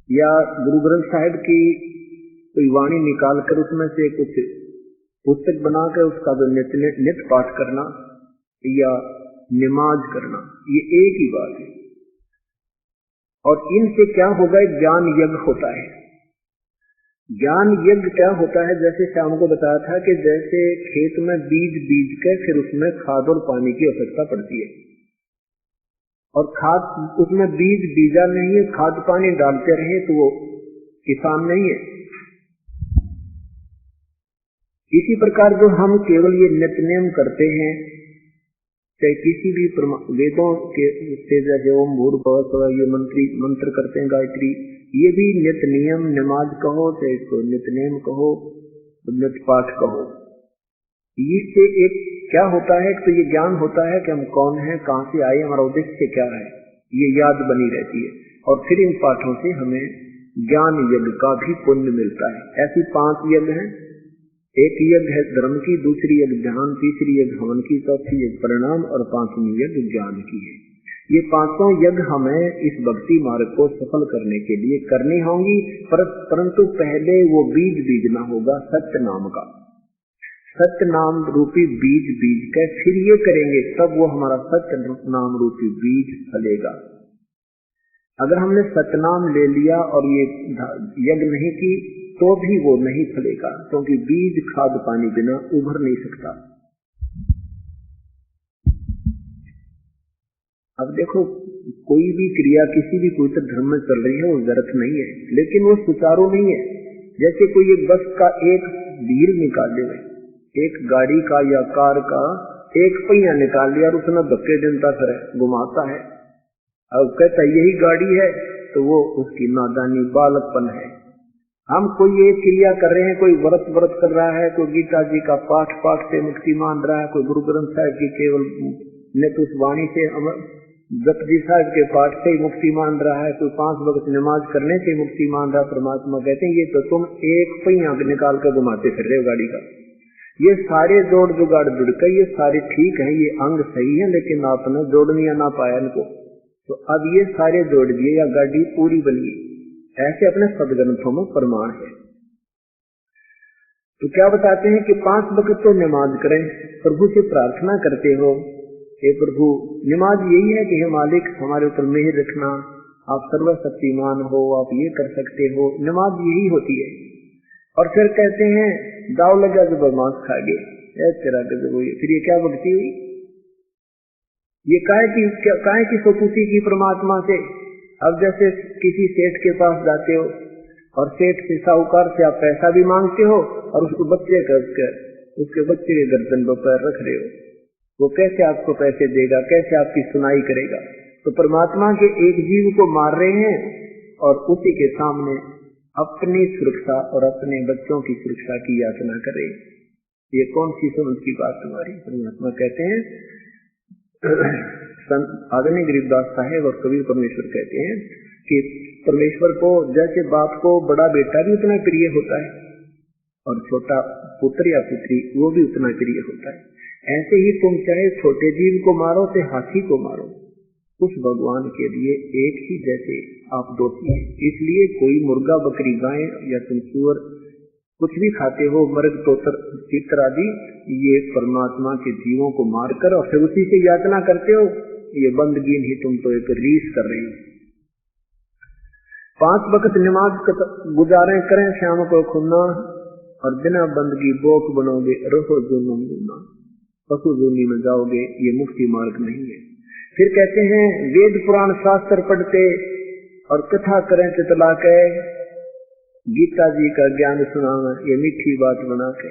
या गुरु ग्रंथ साहिब की कोई वाणी निकाल कर उसमें से कुछ पुस्तक बनाकर उसका जो नित्य पाठ करना या नमाज करना, ये एक ही बात है। और इनसे क्या होगा, ज्ञान यज्ञ होता है। ज्ञान यज्ञ क्या होता है, जैसे शाम को बताया था कि जैसे खेत में बीज के फिर उसमें खाद और पानी की आवश्यकता पड़ती है, और खाद उसमें बीज बीजा नहीं है, खाद पानी डालते रहे तो वो किसान नहीं है। इसी प्रकार जो हम केवल ये नित्य नियम करते हैं, चाहे किसी भी वेदों के से जैसे ओम भूर्भुवः स्वः ये मंत्र करते हैं गायत्री, ये भी नित्य नियम, नमाज कहो चाहे इसको नित्य नियम कहो, नित्य पाठ कहो। इससे एक क्या होता है, तो ये ज्ञान होता है कि हम कौन हैं, कहां से आए, हमारा उद्देश्य क्या है, ये याद बनी रहती है। और फिर इन पाठों से हमें ज्ञान यज्ञ का भी पुण्य मिलता है। ऐसी 5 यज्ञ हैं। एक यज्ञ है धर्म की, दूसरी यज्ञ ध्यान, तीसरी यज्ञ हवन की, चौथी यज्ञ परिणाम और 5वीं यज्ञ ज्ञान की है। ये 5 यज्ञ हमें इस भक्ति मार्ग को सफल करने के लिए करनी होंगी, परंतु पहले वो बीज बीजना होगा सत्य नाम का। सत्य नाम रूपी बीज के फिर ये करेंगे, तब वो हमारा सत्य नाम रूपी बीज फलेगा। अगर हमने सतनाम ले लिया और ये यज्ञ नहीं की तो भी वो नहीं फलेगा, क्योंकि बीज खाद पानी बिना उभर नहीं सकता। अब देखो, कोई भी क्रिया किसी भी पवित्र धर्म में चल रही है वो व्यर्थ नहीं है, लेकिन वो सुचारू नहीं है। जैसे कोई एक बस का एक व्हील निकाल ले, एक गाड़ी का या कार का एक पहिया निकाल लिया और उसने धक्के देता फिर घुमाता है, अब कहता यही गाड़ी है, तो वो उसकी नादानी बालकपन है। हम कोई एक क्रिया कर रहे हैं, कोई व्रत कर रहा है, कोई गीता जी का पाठ से मुक्ति मान रहा है, कोई गुरु ग्रंथ साहिब की केवल नित्य उस वाणी से जपजी साहिब के पाठ से ही मुक्ति मान रहा है, कोई 5 वक्त नमाज करने से मुक्ति मान रहा है। परमात्मा कहते हैं ये तो तुम एक पहिया निकाल कर घुमाते फिर रहे हो गाड़ी का। ये सारे जोड़ जुगाड़ जुड़कर ये सारे ठीक है, ये अंग सही है, लेकिन आपने जोड़निया ना पाया इनको, तो अब ये सारे जोड़ दिए या गाड़ी पूरी बनी। ऐसे अपने सदग्रंथों में प्रमाण है। तो क्या बताते हैं कि 5 वक्त तो नमाज करें, प्रभु से प्रार्थना करते हो, हे प्रभु, नमाज यही है कि हे मालिक हमारे ऊपर मेहर रखना, आप सर्वशक्तिमान हो, आप ये कर सकते हो, नमाज यही होती है। और फिर कहते हैं दाव लगा जब मांस खा गए, तेरा गजब हुई, फिर ये क्या भक्ति हुई? ये काहे की सकुती की परमात्मा से। अब जैसे किसी सेठ के पास जाते हो और सेठ से साहूकार से आप पैसा भी मांगते हो और उसको बच्चे उसके बच्चे के गर्दन पर पैर रख रहे हो, वो कैसे आपको पैसे देगा, कैसे आपकी सुनाई करेगा? तो परमात्मा के एक जीव को मार रहे हैं और उसी के सामने अपनी सुरक्षा और अपने बच्चों की सुरक्षा की याचना कर रहे हैं। ये कौन सी समझ की बात तुम्हारी? परमात्मा कहते हैं आदरणीय गरीबदास साहेब और कबीर परमेश्वर कहते हैं कि परमेश्वर को जैसे बाप को बड़ा बेटा भी उतना प्रिय होता है और छोटा पुत्र या पुत्री वो भी उतना प्रिय होता है, ऐसे ही तुम चाहे छोटे जीव को मारो चाहे हाथी को मारो, उस भगवान के लिए एक ही जैसे आप दोषी हैं। इसलिए कोई मुर्गा बकरी गाय या तुम सुअर कुछ भी खाते हो, मर्ग तोतर चित्र आदि, ये परमात्मा के जीवों को मारकर और फिर उसी से याचना करते हो, ये बंदगी नहीं, तुम तो एक रीस कर रही हो। 5 वक्त नमाज गुजारे करें श्याम को खुन्ना और बिना बंदगी बोक बनोगे, रहो जुनून गुना, पशु जूनी में जाओगे, ये मुक्ति मार्ग नहीं है। फिर कहते हैं वेद पुराण शास्त्र पढ़ते और कथा करें चितला के, गीता जी का ज्ञान सुनावे ये मीठी बात बना के,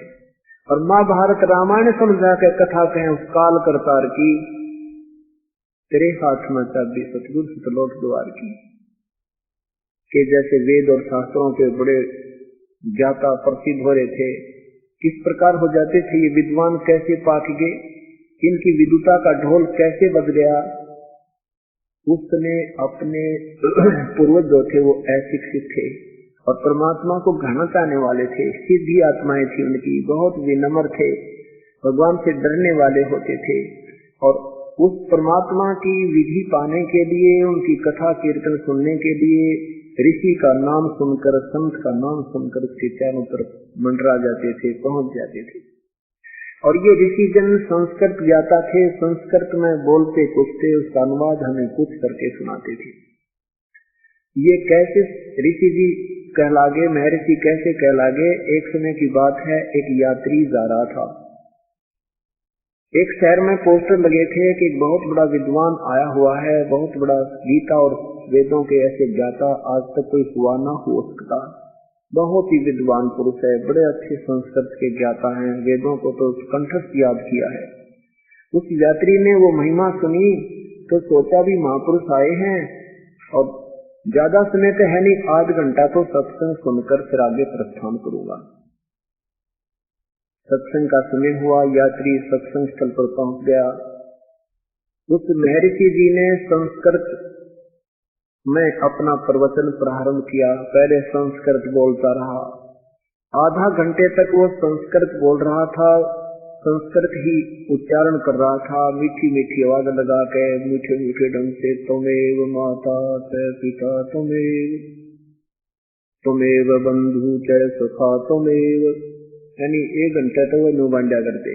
और महाभारत रामायण समझा के कथा कहें उस काल करतार की, तेरे हाथ में चाबी सतगुरु सतलोक द्वार की। के जैसे वेद और शास्त्रों के बड़े ज्ञाता प्रसिद्ध हो रहे थे, किस प्रकार हो जाते थे ये विद्वान, कैसे पाक गए, इनकी विद्वता का ढोल कैसे बज गया। उसने अपने पूर्वज जो थे वो अशिक्षित थे और परमात्मा को घना चाहने वाले थे, सीधी आत्माएं थी उनकी, बहुत विनम्र थे, भगवान से डरने वाले होते थे, और उस परमात्मा की विधि पाने के लिए, उनकी कथा कीर्तन सुनने के लिए ऋषि का नाम सुनकर, संत का नाम सुनकर उसके चारों तरफ मंडरा जाते थे, पहुंच जाते थे। और ये ऋषि जन संस्कृत ज्ञाता थे, संस्कृत में बोलते कुछ थे, उसका अनुवाद हमें कुछ करके सुनाते थे। ये कैसे ऋषि जी कहलागे, महर्षि कैसे कहलागे? एक समय की बात है, एक यात्री जा रहा था। एक शहर में पोस्टर लगे थे कि एक बहुत बड़ा विद्वान आया हुआ है, बहुत बड़ा गीता और वेदों के ऐसे ज्ञाता आज तक कोई हुआ ना हो सकता। बहुत ही विद्वान पुरुष है, बड़े अच्छे संस्कृत के ज्ञाता हैं, वेदों को तो कंठस्थ याद किया है। उस यात्री ने वो महिमा सुनी तो सोचा भी महापुरुष आए हैं और ज्यादा समय तो है नहीं, आध घंटा तो सत्संग सुनकर फिर आगे प्रस्थान करूंगा। सत्संग का समय हुआ, यात्री सत्संग स्थल पर पहुंच गया। उस महर्षि जी ने संस्कृत में अपना प्रवचन प्रारंभ किया। पहले संस्कृत बोलता रहा, आधा घंटे तक वो संस्कृत बोल रहा था, संस्कृत ही उच्चारण कर रहा था, मीठी मीठी आवाज लगा के, मीठे मीठे ढंग से, त्वमेव माता च पिता त्वमेव, त्वमेव बंधु च सखा त्वमेव, यानी 1 घंटे तो वो नुबांडा करते।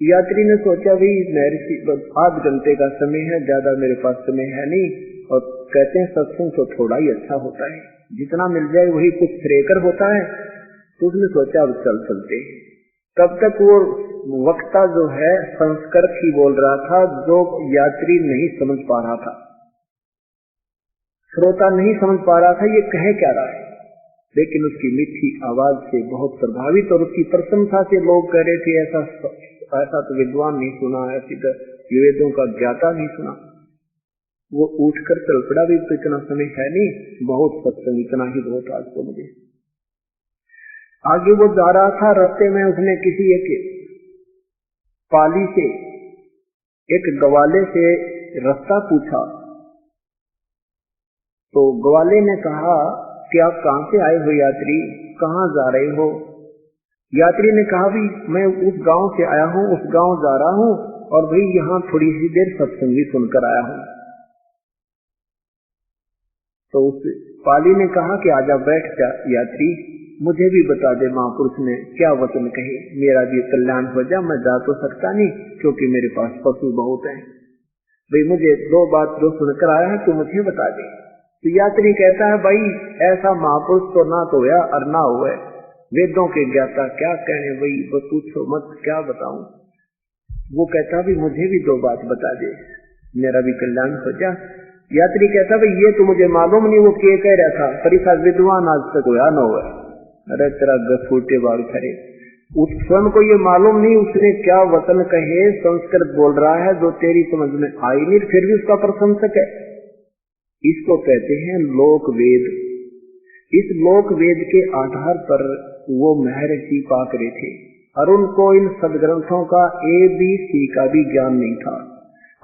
यात्री ने सोचा भी महर्षि आध घंटे का समय है, ज्यादा मेरे पास समय है नहीं, और कहते हैं सत्संग तो थोड़ा ही अच्छा होता है, जितना मिल जाए वही कुछ श्रेयकर होता है। तो उसने सोचा अब चलते। तब तक वो वक्ता जो है संस्कृत ही बोल रहा था, जो यात्री नहीं समझ पा रहा था, श्रोता नहीं समझ पा रहा था ये कहे क्या रहा है, लेकिन उसकी मीठी आवाज से बहुत प्रभावित और उसकी प्रशंसा से लोग कह रहे थे ऐसा तो विद्वान नहीं सुना, ऐसी तो वेदों का ज्ञाता नहीं सुना। वो उठकर चल पड़ा, भी तो इतना समय है नहीं, बहुत सत्संग, इतना ही बहुत आज तो मुझे। आगे वो जा रहा था, रास्ते में उसने किसी एक पाली से, एक ग्वाले से रास्ता पूछा। तो ग्वाले ने कहा कि आप कहां से आए हो यात्री, कहां जा रहे हो? यात्री ने कहा भी मैं उस गांव से आया हूं, उस गांव जा रहा हूं, और भाई यहाँ थोड़ी सी देर सत्संग भी सुनकर आया हूं। तो उस पाली ने कहा कि आजा बैठ जा यात्री, मुझे भी बता दे महापुरुष ने क्या वचन कहे, मेरा भी कल्याण हो जा। मैं जा तो सकता नहीं क्योंकि मेरे पास पशु बहुत हैं, भाई मुझे 2 बात जो सुनकर आया है तो मुझे बता दे। तो यात्री कहता है भाई ऐसा महापुरुष तो ना तो हुआ और ना हुआ, वेदों के ज्ञाता क्या कहने, भाई वो पूछो मत, क्या बताऊं। वो कहता भी मुझे भी 2 बात बता दे, मेरा भी कल्याण हो जा। यात्री कहता भाई ये तो मुझे मालूम नहीं वो क्या कह रहा था, पर ऐसा विद्वान आज तक हुआ न हुआ। अरे तेरा गसूटे बाल खरे, उस स्वयं को ये मालूम नहीं उसने क्या वचन कहे, संस्कृत बोल रहा है जो तेरी समझ में आई नहीं, फिर भी उसका प्रशंसक है। इसको कहते हैं लोक वेद। इस लोक वेद के आधार पर वो महर्षि पाक रहे थे और उनको इन सदग्रंथों का ABC का भी ज्ञान नहीं था।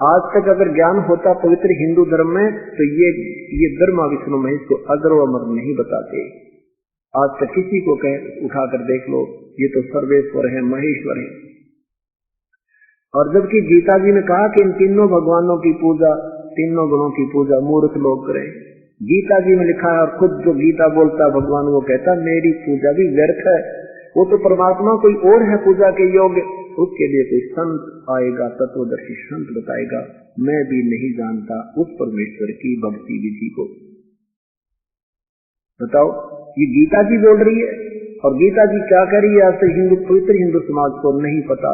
आज तक अगर ज्ञान होता पवित्र हिंदू धर्म में तो ये ब्रह्मा विष्णु महेश को अजर व अमर नहीं बताते। आज तक किसी को कह उठाकर देख लो, ये तो सर्वेश्वर है, महेश्वर है। और जबकि गीता जी ने कहा कि इन तीनों भगवानों की पूजा, तीनों गुणों की पूजा मूर्ख लोग करें, गीता जी में लिखा है। और खुद जो गीता बोलता भगवान वो कहता मेरी पूजा भी व्यर्थ है, वो तो परमात्मा कोई और है पूजा के योग्य, उसके लिए कोई संत आएगा, तत्वदर्शी संत बताएगा, मैं भी नहीं जानता उस परमेश्वर की भक्ति विधि को। बताओ, ये गीता जी बोल रही है और गीता जी क्या कह रही है, आज तक हिंदू पवित्र हिंदू समाज को नहीं पता।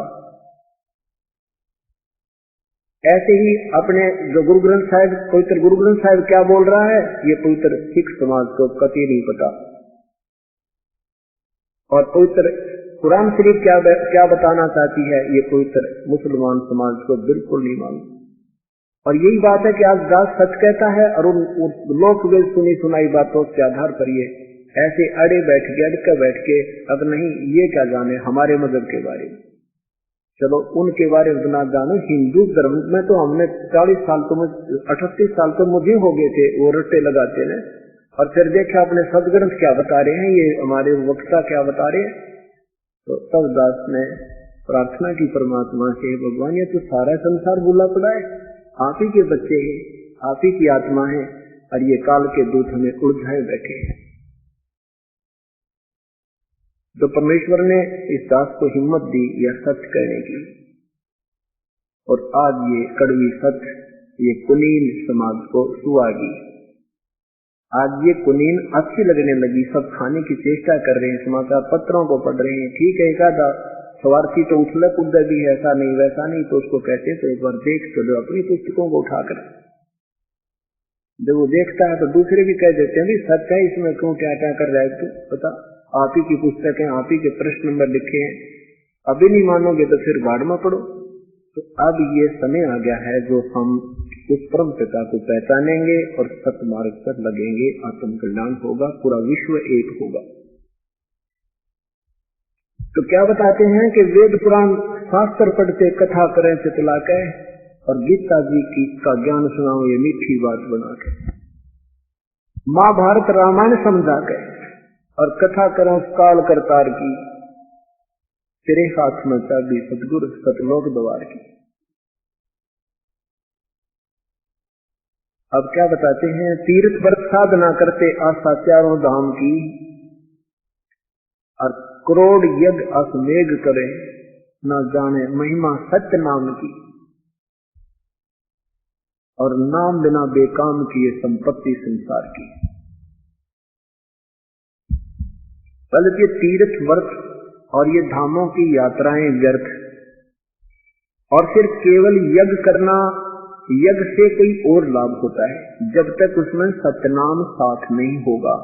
ऐसे ही अपने जो गुरु ग्रंथ साहिब, पवित्र गुरु ग्रंथ साहिब क्या बोल रहा है, ये पवित्र सिख समाज को कभी नहीं पता। और पवित्र कुरान शरीफ क्या बताना चाहती है, ये पवित्र मुसलमान समाज को बिल्कुल नहीं मालूम। और यही बात है कि आज दास सच कहता है और उन लोक वेद सुनी सुनाई बातों के आधार पर ये ऐसे अड़े बैठ के अब नहीं ये क्या जाने हमारे मजहब के बारे में। चलो उनके बारे में ना जानो, हिंदू धर्म में तो हमने 40 साल तो 38 साल तो मुझे हो गए थे वो रट्टे लगाते हैं, और फिर देखा अपने सदग्रंथ क्या बता रहे हैं, ये हमारे वक्ता क्या बता रहे हैं। तो तब दास ने प्रार्थना की परमात्मा से, भगवान ये तो सारा संसार बुला पड़ा है, आप ही के बच्चे हैं, आप ही की आत्मा है, और ये काल के दूत हमें उलझाए बैठे हैं। तो परमेश्वर ने इस दास को हिम्मत दी यह सच कहने की, और आज ये कड़वी सच, ये कुनीन समाज को सुहागी। आज ये कुनीन अच्छी लगने लगी, सब खाने की चेष्टा कर रहे हैं, समाचार पत्रों को पढ़ रहे हैं। ठीक है, एक आधा स्वार्थी तो उछले कूदे भी है, ऐसा नहीं वैसा नहीं, तो उसको कहते तो एक बार देख तो दो अपनी पुस्तकों को उठाकर। जब वो देखता है तो दूसरे भी कह देते हैं सच है, इसमें क्यों क्या क्या कर रहा है तू, पता आप ही की पुस्तक है, आप ही के प्रश्न नंबर लिखे हैं, अभी नहीं मानोगे तो फिर बाढ़ में पड़ो। तो अब ये समय आ गया है जो हम उस परम पिता को पहचानेंगे और सतमार्ग पर लगेंगे, आत्म कल्याण होगा, पूरा विश्व एक होगा। तो क्या बताते हैं कि वेद पुराण शास्त्र पढ़ते, कथा करें चितला के, और गीता जी की का ज्ञान सुनाओ ये मीठी बात बना के, महाभारत रामायण समझा के, और कथा करो काल करतार की, तेरे हाथ में चाबी सतगुरु सतलोक द्वार की। अब क्या बताते हैं, तीर्थ व्रत साधना करते आशा चारों धाम की, और करोड़ यज्ञ अश्वमेघ करे, न जाने महिमा सत्य नाम की, और नाम बिना बेकाम की ये संपत्ति संसार की। पहले ये तीर्थ व्रत और ये धामों की यात्राएं व्यर्थ, और फिर केवल यज्ञ करना, यज्ञ से कोई और लाभ होता है जब तक उसमें सतनाम साथ नहीं होगा।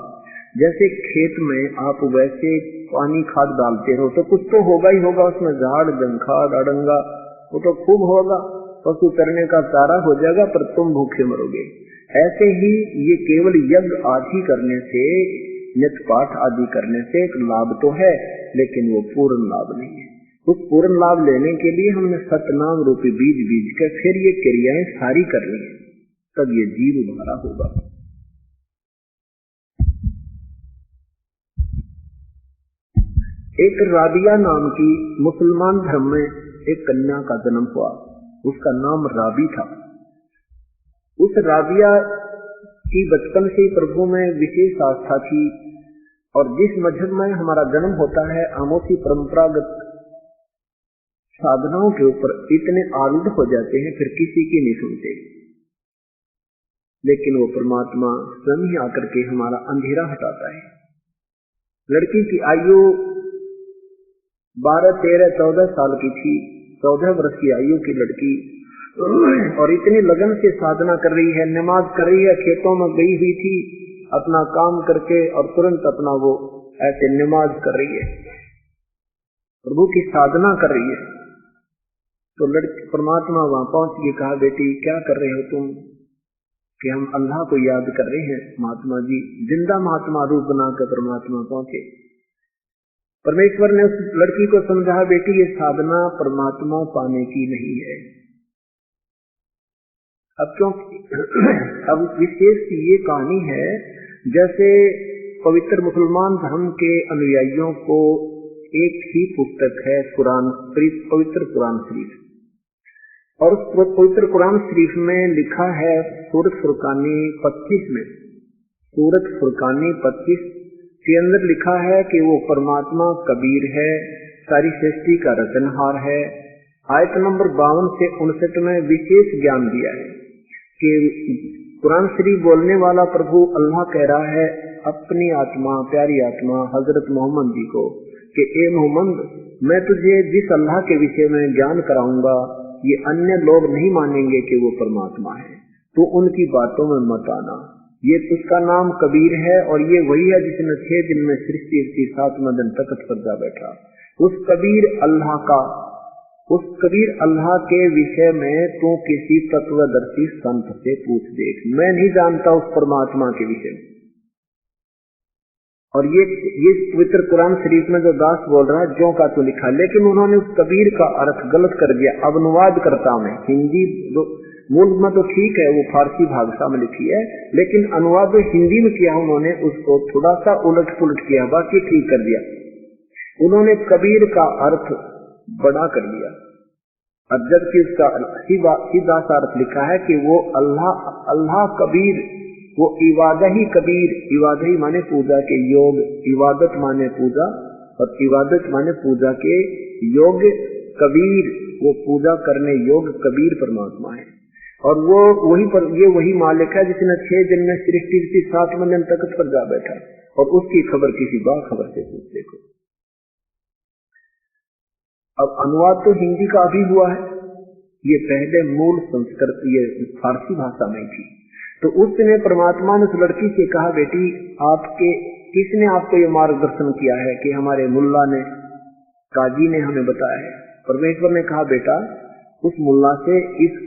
जैसे खेत में आप वैसे पानी खाद डालते रहो तो कुछ तो होगा ही होगा, उसमें झाड़ जंखाड़ अड़ंगा वो तो खूब होगा, पशु चरने का चारा हो जाएगा, पर तुम भूखे मरोगे। ऐसे ही ये केवल यज्ञ आदि करने से, नित्य पाठ आदि करने से एक लाभ तो है, लेकिन वो पूर्ण लाभ नहीं है। उस पूर्ण लाभ लेने के लिए हमने सतनाम रूपी बीज बीज कर फिर ये क्रियाएं सारी करनी है, तब ये जीव भरा होगा। एक राबिया नाम की मुसलमान धर्म में एक कन्या का जन्म हुआ, उसका नाम राबी था। उस राबिया की बचपन से प्रभु में विशेष आस्था थी, और जिस मजहब में हमारा जन्म होता है हम उसी परंपरागत साधनाओं के ऊपर इतने आरूढ़ हो जाते हैं, फिर किसी की नहीं सुनते। लेकिन वो परमात्मा स्वयं ही आकर के हमारा अंधेरा हटाता है। लड़की की आयु 12, 13, 14 साल की थी, 14 वर्ष की आयु की लड़की, और इतनी लगन से साधना कर रही है, नमाज कर रही है, खेतों में गई हुई थी अपना काम करके, और तुरंत अपना वो ऐसे नमाज कर रही है, प्रभु की साधना कर रही है। तो लड़की परमात्मा वहां पहुंच के कहा, बेटी क्या कर रहे हो तुम? कि हम अल्लाह को याद कर रहे हैं। महात्मा जी जिंदा महात्मा रूप बनाकर परमात्मा पहुंचे। परमेश्वर ने उस लड़की को समझाया, बेटी ये साधना परमात्मा पाने की नहीं है। अब क्योंकि अब विशेष ये कहानी है, जैसे पवित्र मुसलमान धर्म के अनुयायियों को एक ही पुस्तक है कुरान, पवित्र कुरान शरीफ, और उस पवित्र कुरान शरीफ में लिखा है सूरत फुरकानी 25 में, सूरत फुरकानी 25 के अंदर लिखा है कि वो परमात्मा कबीर है, सारी सृष्टि का रचनहार है। आयत नंबर 52 से 59 में विशेष ज्ञान दिया है कि कुरान शरीफ बोलने वाला प्रभु अल्लाह कह रहा है अपनी आत्मा, प्यारी आत्मा हजरत मोहम्मद जी को कि ए मोहम्मद, मैं तुझे जिस अल्लाह के विषय में ज्ञान कराऊंगा ये अन्य लोग नहीं मानेंगे कि वो परमात्मा है, तो उनकी बातों में मत आना। ये उसका नाम कबीर है, और ये वही है जिसने 6 दिन में सृष्टि की 7वें दिन तख्त पर जा बैठा। उस कबीर अल्लाह के विषय में तू किसी तत्वदर्शी संत से पूछ देख, मैं नहीं जानता उस परमात्मा के विषय में। और ये पवित्र कुरान शरीफ में जो दास बोल रहा है जो का तो लिखा, लेकिन उन्होंने उस कबीर का अर्थ गलत कर दिया। अब अनुवाद करता हूं, हिंदी मूल में तो ठीक है, वो फारसी भाषा में लिखी है, लेकिन अनुवाद हिंदी में किया उन्होंने, उसको थोड़ा सा उलट पुलट किया, बाकी ठीक कर दिया। उन्होंने कबीर का अर्थ बड़ा कर दिया, और जबकि उसका सीधा सा अर्थ लिखा है कि वो अल्लाह कबीर, वो इबादत ही कबीर, इबादत ही माने पूजा के योग, इबादत माने पूजा और इबादत माने पूजा के योग्य कबीर, वो पूजा करने योग्य कबीर परमात्मा है। और वो वही पर, ये वही मालिक है जिसने 6 दिन में सृष्टि की 7वें दिन तख्त पर जा बैठा और उसकी खबर किसी बाखबर से पूछ देखो। अब अनुवाद तो हिंदी का अभी हुआ है, ये पहले मूल संस्कृत ये फारसी भाषा में थी। तो उसने परमात्मा ने उस लड़की से कहा, बेटी आपके किसने आपको ये मार्गदर्शन किया है कि हमारे मुल्ला ने, काजी ने हमें बताया है। परमेश्वर ने कहा, बेटा उस मुल्ला से इस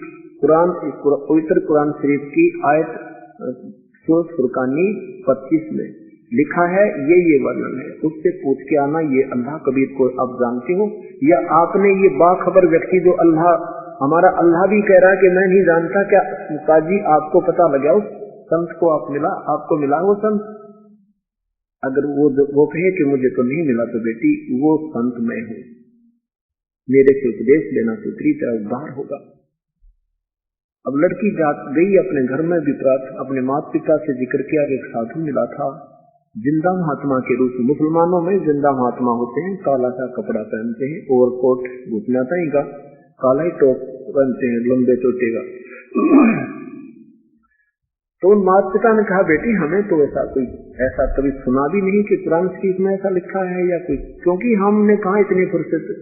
कुरान, पवित्र कुरान शरीफ की आयत सूरह फुरकानी 25 में लिखा है, ये वर्णन है, उससे पूछ के आना। ये अल्लाह कबीर को आप जानते हो या आपने ये बाखबर व्यक्ति जो अल्लाह, हमारा अल्लाह भी कह रहा है कि मैं नहीं जानता, क्या काजी आपको पता लगा उस संत को, आपको मिला वो संत? अगर वो कहे कि मुझे तो नहीं मिला, तो बेटी वो संत मैं हूं, मेरे से उपदेश लेना तो तेरी तरह उद्धार होगा। अब लड़की गई अपने घर में, भी अपने माता पिता से जिक्र किया कि एक साधु मिला था, जिंदा महात्मा के रूप में। मुसलमानों में जिंदा महात्मा होते हैं, काला सा कपड़ा पहनते हैं, ओवरकोट घुटना तक का काला ही टोप पहनते हैं, लंबे चोटे का। तो उन माता पिता ने कहा, बेटी हमें तो ऐसा कभी सुना भी नहीं कि कुरान शरीफ में ऐसा लिखा है या कुछ, क्योंकि हमने कहा इतनी फुर्सत,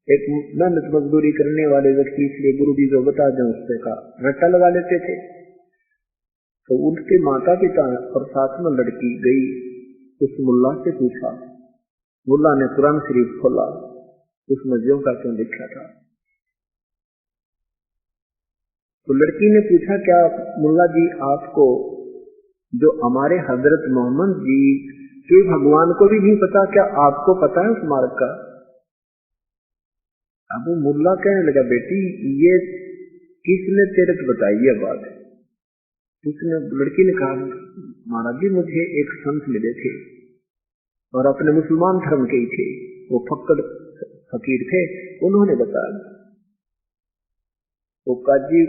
एक मेहनत मजदूरी करने वाले व्यक्ति, इसलिए गुरु जी जो बता दें उससे का रट्टा लगा लेते थे। तो उनके माता पिता और साथ में लड़की गई, उस मुल्ला से पूछा, मुल्ला ने कुरान शरीफ खोला, उसमें ज्यों का क्यों लिखा था। तो लड़की ने पूछा, क्या मुल्ला जी आपको जो हमारे हजरत मोहम्मद जी के भगवान को भी नहीं पता, क्या आपको पता है उस मार्ग का? अब वो मुल्ला कहने लगा, बेटी ये किसने तेरे को बताई ये बात? उसने, लड़की ने कहा, महाराज जी मुझे एक संत मिले थे और अपने मुसलमान धर्म के ही थे, वो फक्कड़ फकीर थे, उन्होंने बताया। वो काजी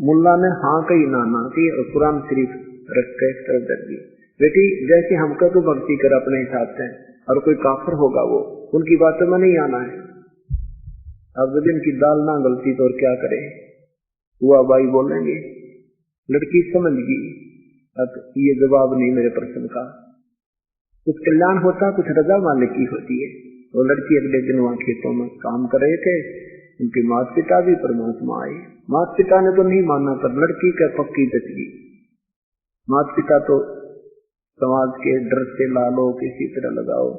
मुल्ला ने हाँ कही ना कही और कुरान शरीफ रख के एक तरफ रख दी। बेटी जैसे हमको तो भक्ति कर अपने हिसाब से, और कोई काफिर होगा वो उनकी बातों में नहीं आना है। अब दिन की दाल ना गलती तो और क्या करे, हुआ भाई बोलेंगे। लड़की समझ गई, अब ये जवाब नहीं मेरे प्रश्न का। कुछ कल्याण होता, कुछ रजा मालिक की होती है। वो लड़की अगले दिन वहां खेतों में काम कर रहे थे, उनके माता पिता भी परमात्मा आए। माता पिता ने तो नहीं माना, पर लड़की का पक्की बच गई। माता पिता तो समाज के डर से लालो किसी तरह लगाओ,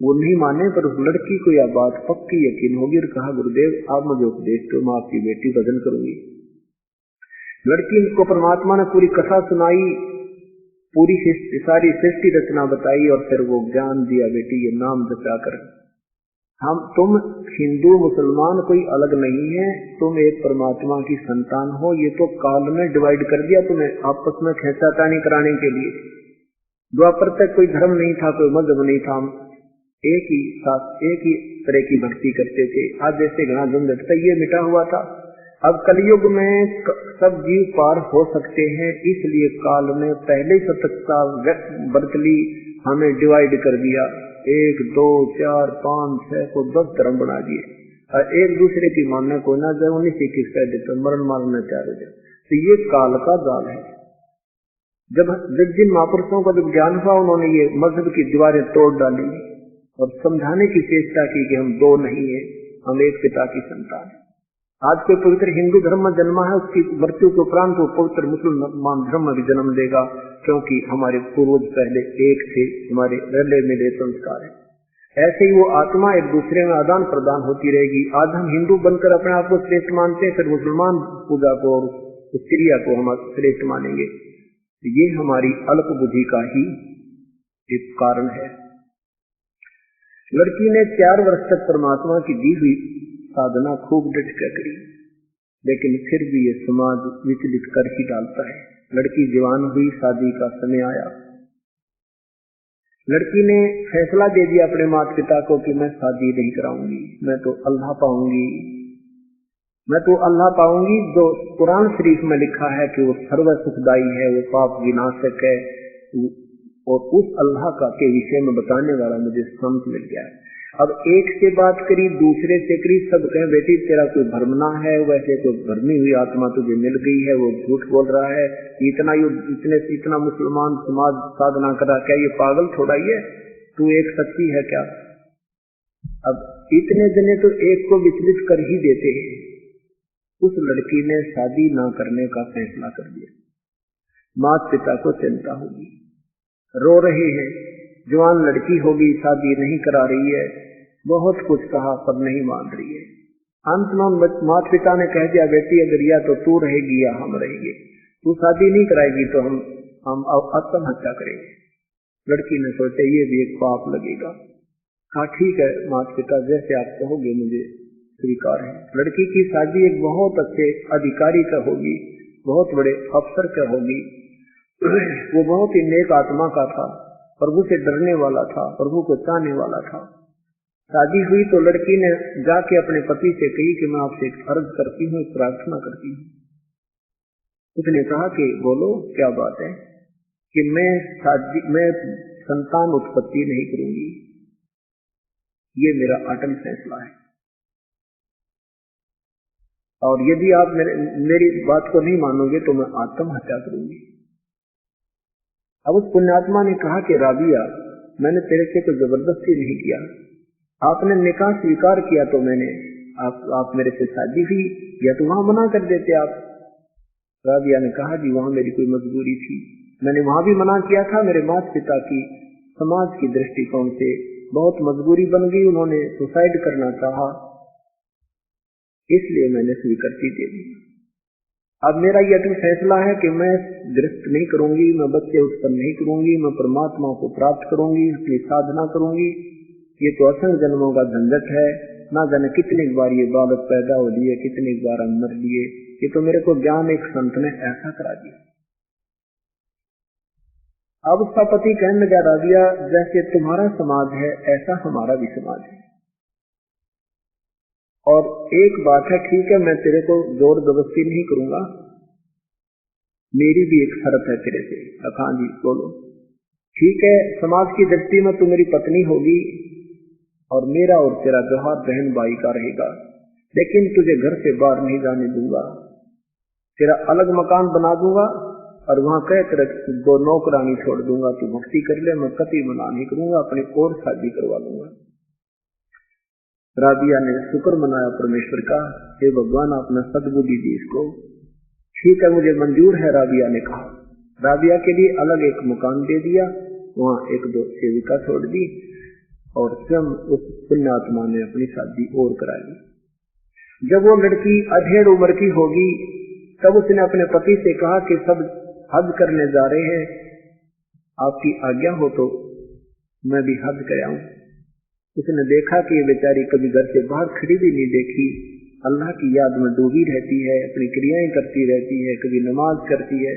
वो नहीं माने, पर उस लड़की को यह बात पक्की यकीन होगी और कहा, गुरुदेव आप मुझे उपदेश दो, मैं आपकी बेटी भजन करूंगी। लड़की को परमात्मा ने पूरी कथा सुनाई, पूरी सारी सृष्टि रचना बताई और फिर वो ज्ञान दिया, बेटी ये नाम जपा कर, तुम हिंदू मुसलमान कोई अलग नहीं है, तुम एक परमात्मा की संतान हो। ये तो काल में डिवाइड कर दिया तुम्हें आपस में खेचातानी कराने के लिए। द्वापर तक कोई धर्म नहीं था, कोई मजहब नहीं था, एक ही तरह की भक्ति करते थे। आज जैसे घना झंझट था ये मिटा हुआ था। अब कलयुग में सब जीव पार हो सकते हैं, इसलिए काल में पहले सतर्कता बरत ली, हमें डिवाइड कर दिया। 1 2 4 5 6 को 10 धर्म बना दिए और एक दूसरे की मानने को ना जाए, 19-21 कह देते, मरण मारना चाह रहे। तो ये काल का जाल है। जब जिन महापुरुषों को जब ज्ञान हुआ, उन्होंने ये मजहब की दीवारें तोड़ डाली और समझाने की चेष्टा की कि हम दो नहीं है, हम एक पिता की संतान है। आज कोई पवित्र हिंदू धर्म में जन्मा है, उसकी मृत्यु के उपरांत वो पवित्र मुसलमान धर्म में भी जन्म देगा, क्योंकि हमारे पूर्वज पहले एक थे, हमारे रले मिले संस्कार है। ऐसे ही वो आत्मा एक दूसरे में आदान प्रदान होती रहेगी। आज हम हिंदू बनकर अपने आप को श्रेष्ठ मानते हैं, फिर मुसलमान पूजा को और उस क्रिया को हम श्रेष्ठ मानेंगे। ये हमारी अल्प बुद्धि का ही एक कारण है। लड़की ने 4 वर्ष तक परमात्मा की दी हुई साधना खूब डट कर करी, लेकिन फिर भी ये समाज विचलित कर ही डालता है। लड़की जवान हुई, शादी का समय आया। लड़की ने फैसला दे दिया अपने माता पिता को कि मैं शादी नहीं कराऊंगी, मैं तो अल्लाह पाऊंगी। मैं तो अल्लाह पाऊंगी जो कुरान शरीफ में लिखा है कि वो सर्व सुखदाई है, वो पाप विनाशक है, और उस अल्लाह का के विषय में बताने वाला मुझे संत मिल गया है। अब एक से बात करी, दूसरे से करी, सब कहे बेटी तेरा कोई भ्रम ना है, वैसे कोई भ्रमी हुई आत्मा तुझे मिल गई है, वो झूठ बोल रहा है, इतना मुसलमान समाज साधना करा, क्या ये पागल थोड़ा ही है, तू एक सच्ची है क्या? अब इतने जने तो एक को विचलित कर ही देते हैं। उस लड़की ने शादी ना करने का फैसला कर दिया। माता पिता को चिंता होगी, रो रहे हैं, जवान लड़की होगी, शादी नहीं करा रही है, बहुत कुछ कहा पर नहीं मान रही है। अंत में माता पिता ने कह दिया बेटी अगर या तो तू रहेगी या हम रहेंगे, तू शादी नहीं कराएगी तो हम आत्महत्या करेंगे। लड़की ने सोचा ये भी एक पाप लगेगा। कहा ठीक है माता पिता जैसे आप कहोगे मुझे स्वीकार है। लड़की की शादी एक बहुत अच्छे अधिकारी का होगी, बहुत बड़े अफसर का होगी। वो बहुत ही नेक आत्मा का था, प्रभु से डरने वाला था, प्रभु को चाहने वाला था। शादी हुई तो लड़की ने जाके अपने पति से कही कि मैं आपसे एक अर्ज करती हूँ, एक प्रार्थना करती हूँ। उसने कहा कि बोलो क्या बात है? कि मैं संतान उत्पत्ति नहीं करूंगी, ये मेरा अटल फैसला है, और यदि आप मेरी बात को नहीं मानोगे तो मैं आत्महत्या करूंगी। अब उस पुण्यात्मा ने कहा कि राबिया मैंने तेरे से कोई जबरदस्ती नहीं किया, आपने निकाह स्वीकार किया तो मैंने आप मेरे से शादी हुई, या तो वहां मना कर देते आप। राबिया ने कहा जी वहां मेरी कोई मजबूरी थी, मैंने वहां भी मना किया था, मेरे माता पिता की समाज की दृष्टिकोण से बहुत मजबूरी बन गई, उन्होंने सुसाइड करना चाहा, इसलिए मैंने स्वीकृति दे दी। अब मेरा यह फैसला है कि मैं गृहस्थ नहीं करूंगी, मैं बच्चे उत्पन्न नहीं करूंगी, मैं परमात्मा को प्राप्त करूंगी, अपनी साधना करूंगी। ये तो असंख्य जन्मों का झंझट है, ना जाने कितनी बार ये बालक पैदा हो लिए, कितनी बार हम मर लिए। ये तो मेरे को ज्ञान एक संत ने ऐसा करा दिया। अब उसका पति कहने लगा राबिया जैसे तुम्हारा समाज है ऐसा हमारा भी समाज है, और एक बात है ठीक है मैं तेरे को जोर जबरदस्ती नहीं करूंगा, मेरी भी एक शर्त है तेरे से। हाँ जी बोलो। ठीक है समाज की दृष्टि में तू मेरी पत्नी होगी और मेरा और तेरा व्यवहार बहन भाई का रहेगा, लेकिन तुझे घर से बाहर नहीं जाने दूंगा, तेरा अलग मकान बना दूंगा और वहां कह तेरे 2 नौकरानी छोड़ दूंगा, तू भक्ति कर ले, मैं कति मना नहीं करूंगा, अपनी और शादी करवा लूंगा। राबिया ने शुक्र मनाया परमेश्वर का, हे भगवान आपने सद्बुद्धि दी इसको, ठीक है मुझे मंजूर है। राबिया ने कहा, राबिया के लिए अलग एक मकान दे दिया, वहां 1-2 सेविका छोड़ दी और स्वयं उस पुण्यात्मा ने अपनी शादी और कराई। जब वो लड़की अधेड़ उम्र की होगी तब उसने अपने पति से कहा कि सब हज करने जा रहे हैं, आपकी आज्ञा हो तो मैं भी हज कर आऊं। उसने देखा कि ये बेचारी कभी घर से बाहर खड़ी भी नहीं देखी, अल्लाह की याद में डूबी रहती है, अपनी क्रियाएं करती रहती है, कभी नमाज करती है,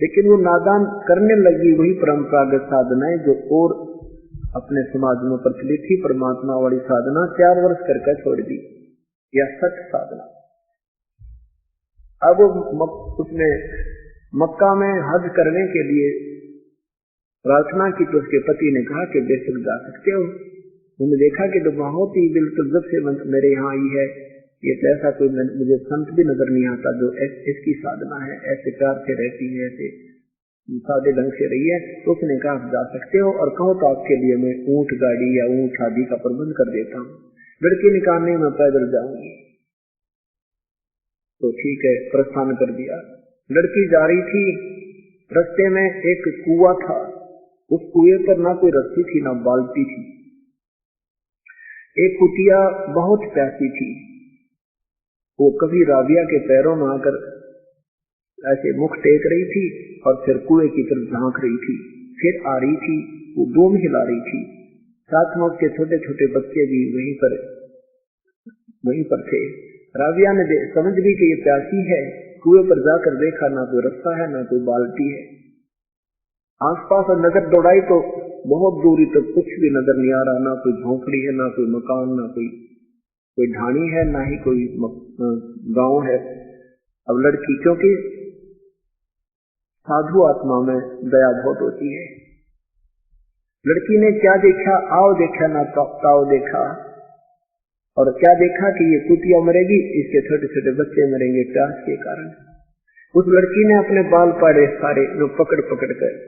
लेकिन वो नादान करने लगी वही परंपरागत साधनाएं जो और अपने समाज में प्रचलित थी, परमात्मा वाली साधना 4 वर्ष करके छोड़ दी, या सच साधना। अब उसने मक्का में हज करने के लिए प्रार्थना की तो उसके पति ने कहा कि बेशक जा सकते हो। उन्होंने देखा कि तो बहुत ही बिल्कुल जब से मेरे यहाँ आई है, ये तो ऐसा कोई मुझे संत भी नजर नहीं आता जो इसकी साधना है, ऐसे प्यार से रहती है, ऐसे सादे ढंग से रही है। तो उसने कहा आप जा सकते हो और कहो तो आपके लिए मैं ऊंट गाड़ी या ऊंट शादी का प्रबंध कर देता हूँ। लड़की ने कहा नहीं मैं पैदल जाऊंगी। तो ठीक है प्रस्थान कर दिया। लड़की जा रही थी, रास्ते में एक कुआं था, उस कुएं पर ना कोई रस्सी थी ना बाल्टी थी। एक कुतिया बहुत प्यासी थी, वो कभी राबिया के पैरों में आकर ऐसे मुख टेक रही थी और फिर कुएं की तरफ झांक रही थी, फिर आ रही थी, वो डूम हिला रही थी। साथ में उसके छोटे छोटे बच्चे भी वहीं पर थे। राबिया ने समझ ली कि ये प्यासी है, कुएं पर जाकर देखा ना कोई रास्ता है ना कोई बाल्टी है। आसपास नजर दौड़ाई तो बहुत दूरी तक कुछ भी नजर नहीं आ रहा, ना कोई झोंपड़ी है ना कोई मकान ना कोई कोई ढाणी है ना ही कोई गांव है। अब लड़की, क्योंकि साधु आत्मा में दया बहुत होती है, लड़की ने क्या देखा, आओ देखा ना ताओ देखा, और क्या देखा कि ये कुतिया मरेगी, इसके छोटे छोटे बच्चे मरेंगे प्यास के कारण। उस लड़की ने अपने बाल पाड़े सारे पकड़ पकड़ कर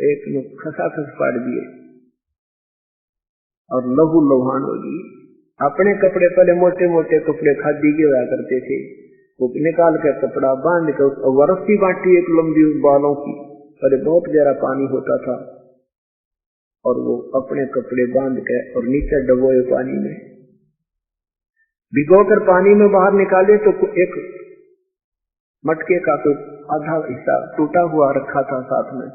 एक खसा खस पाड़ दिए और लहू लुहान होगी। अपने कपड़े, पहले मोटे मोटे कपड़े खादी के हुआ करते थे, वो निकाल कर कपड़ा बांध कर वरसी बांटी एक लंबी बालों की, पहले बहुत गहरा पानी होता था, और वो अपने कपड़े बांध कर और नीचे डबोए पानी में भिगोकर पानी में बाहर निकाले तो एक मटके का तो आधा हिस्सा टूटा हुआ रखा था साथ में,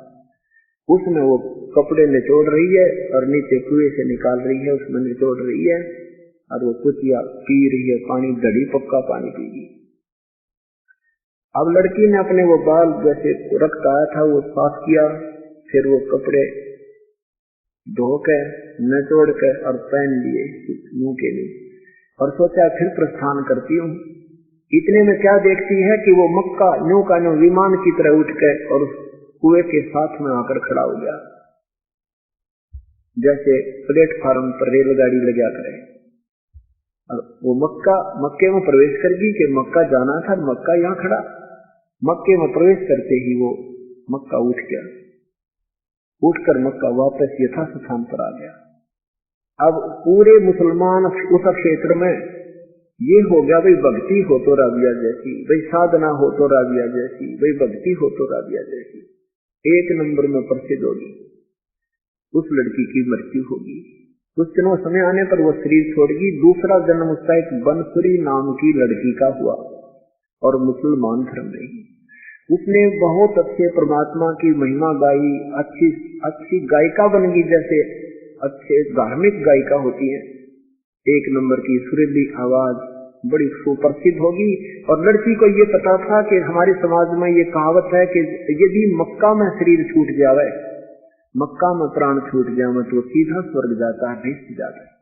उसमें वो कपड़े निचोड़ रही है और नीचे कुएं से निकाल रही है, उसमें निचोड़ रही है और वो कुतिया पी रही है पानी, दड़ी पक्का पानी पीगी। अब लड़की ने अपने वो बाल जैसे रक्त आया था वो साफ किया, फिर वो कपड़े धोकर निचोड़ कर और पहन लिए मुंह के लिए, और सोचा फिर प्रस्थान करती हूँ। इतने में क्या देखती है कि वो मक्का न्यू का न्यू विमान की तरह उठ कर और कुएं के साथ में आकर खड़ा हो गया, जैसे प्लेटफार्म पर रेलगाड़ी लगा करे। और वो मक्के में प्रवेश कर गई कि मक्का जाना था, मक्का यहाँ खड़ा। मक्के में प्रवेश करते ही वो मक्का उठ गया, उठकर मक्का वापस यथास्थान पर आ गया। अब पूरे मुसलमान उस क्षेत्र में ये हो गया, भाई भक्ति हो तो राबिया जैसी, भाई साधना हो तो राबिया जैसी, भाई भक्ति हो तो राबिया जैसी, एक नंबर में प्रसिद्ध होगी। उस लड़की की मृत्यु होगी। कुछ दिनों समय आने पर वो शरीर छोड़गी। दूसरा जन्म उसका एक बनसुरी नाम की लड़की का हुआ और मुसलमान धर्म में ही उसने बहुत अच्छे परमात्मा की महिमा गाई, अच्छी गायिका बन गई, जैसे अच्छे धार्मिक गायिका होती है, एक नंबर की सुरीली आवाज, बड़ी सुप्रसिद्ध होगी। और लड़की को ये पता था कि हमारे समाज में ये कहावत है कि यदि मक्का में शरीर छूट जावे, मक्का में प्राण छूट जावे तो सीधा स्वर्ग जाता है, भेज जाता है।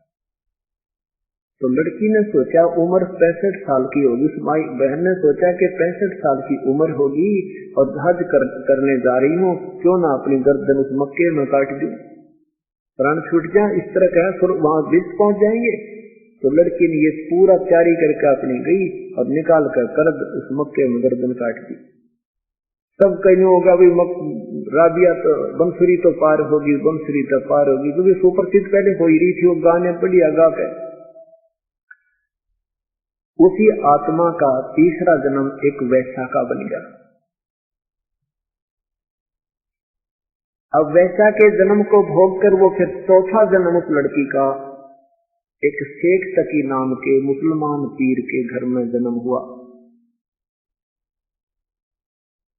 तो लड़की ने सोचा उम्र 65 साल की होगी, उस माई बहन ने सोचा कि 65 साल की उम्र होगी और हज करने जा रही हूँ, क्यों ना अपनी गर्दन उस मक्के में काट दूं, प्राण छूट जाए। इस तरह कहा फिर वहां बीच पहुंच जाएंगे। तो लड़की ने ये पूरा तैयारी करके अपनी गई और निकाल कर उस मक्के में गर्दन काट दी। सब कहीं होगा भाई राबिया तो बंसुरी तो पार होगी, बंसुरी तो पार होगी, क्योंकि सुप्रसिद्ध पहले हो ही रही थी, वो गाने बढ़िया गा के। उसी आत्मा का तीसरा जन्म एक वैश्या का बन गया। अब वैश्या के जन्म को भोग कर वो फिर चौथा जन्म उस लड़की का एक शेख तकी नाम के मुसलमान पीर के घर में जन्म हुआ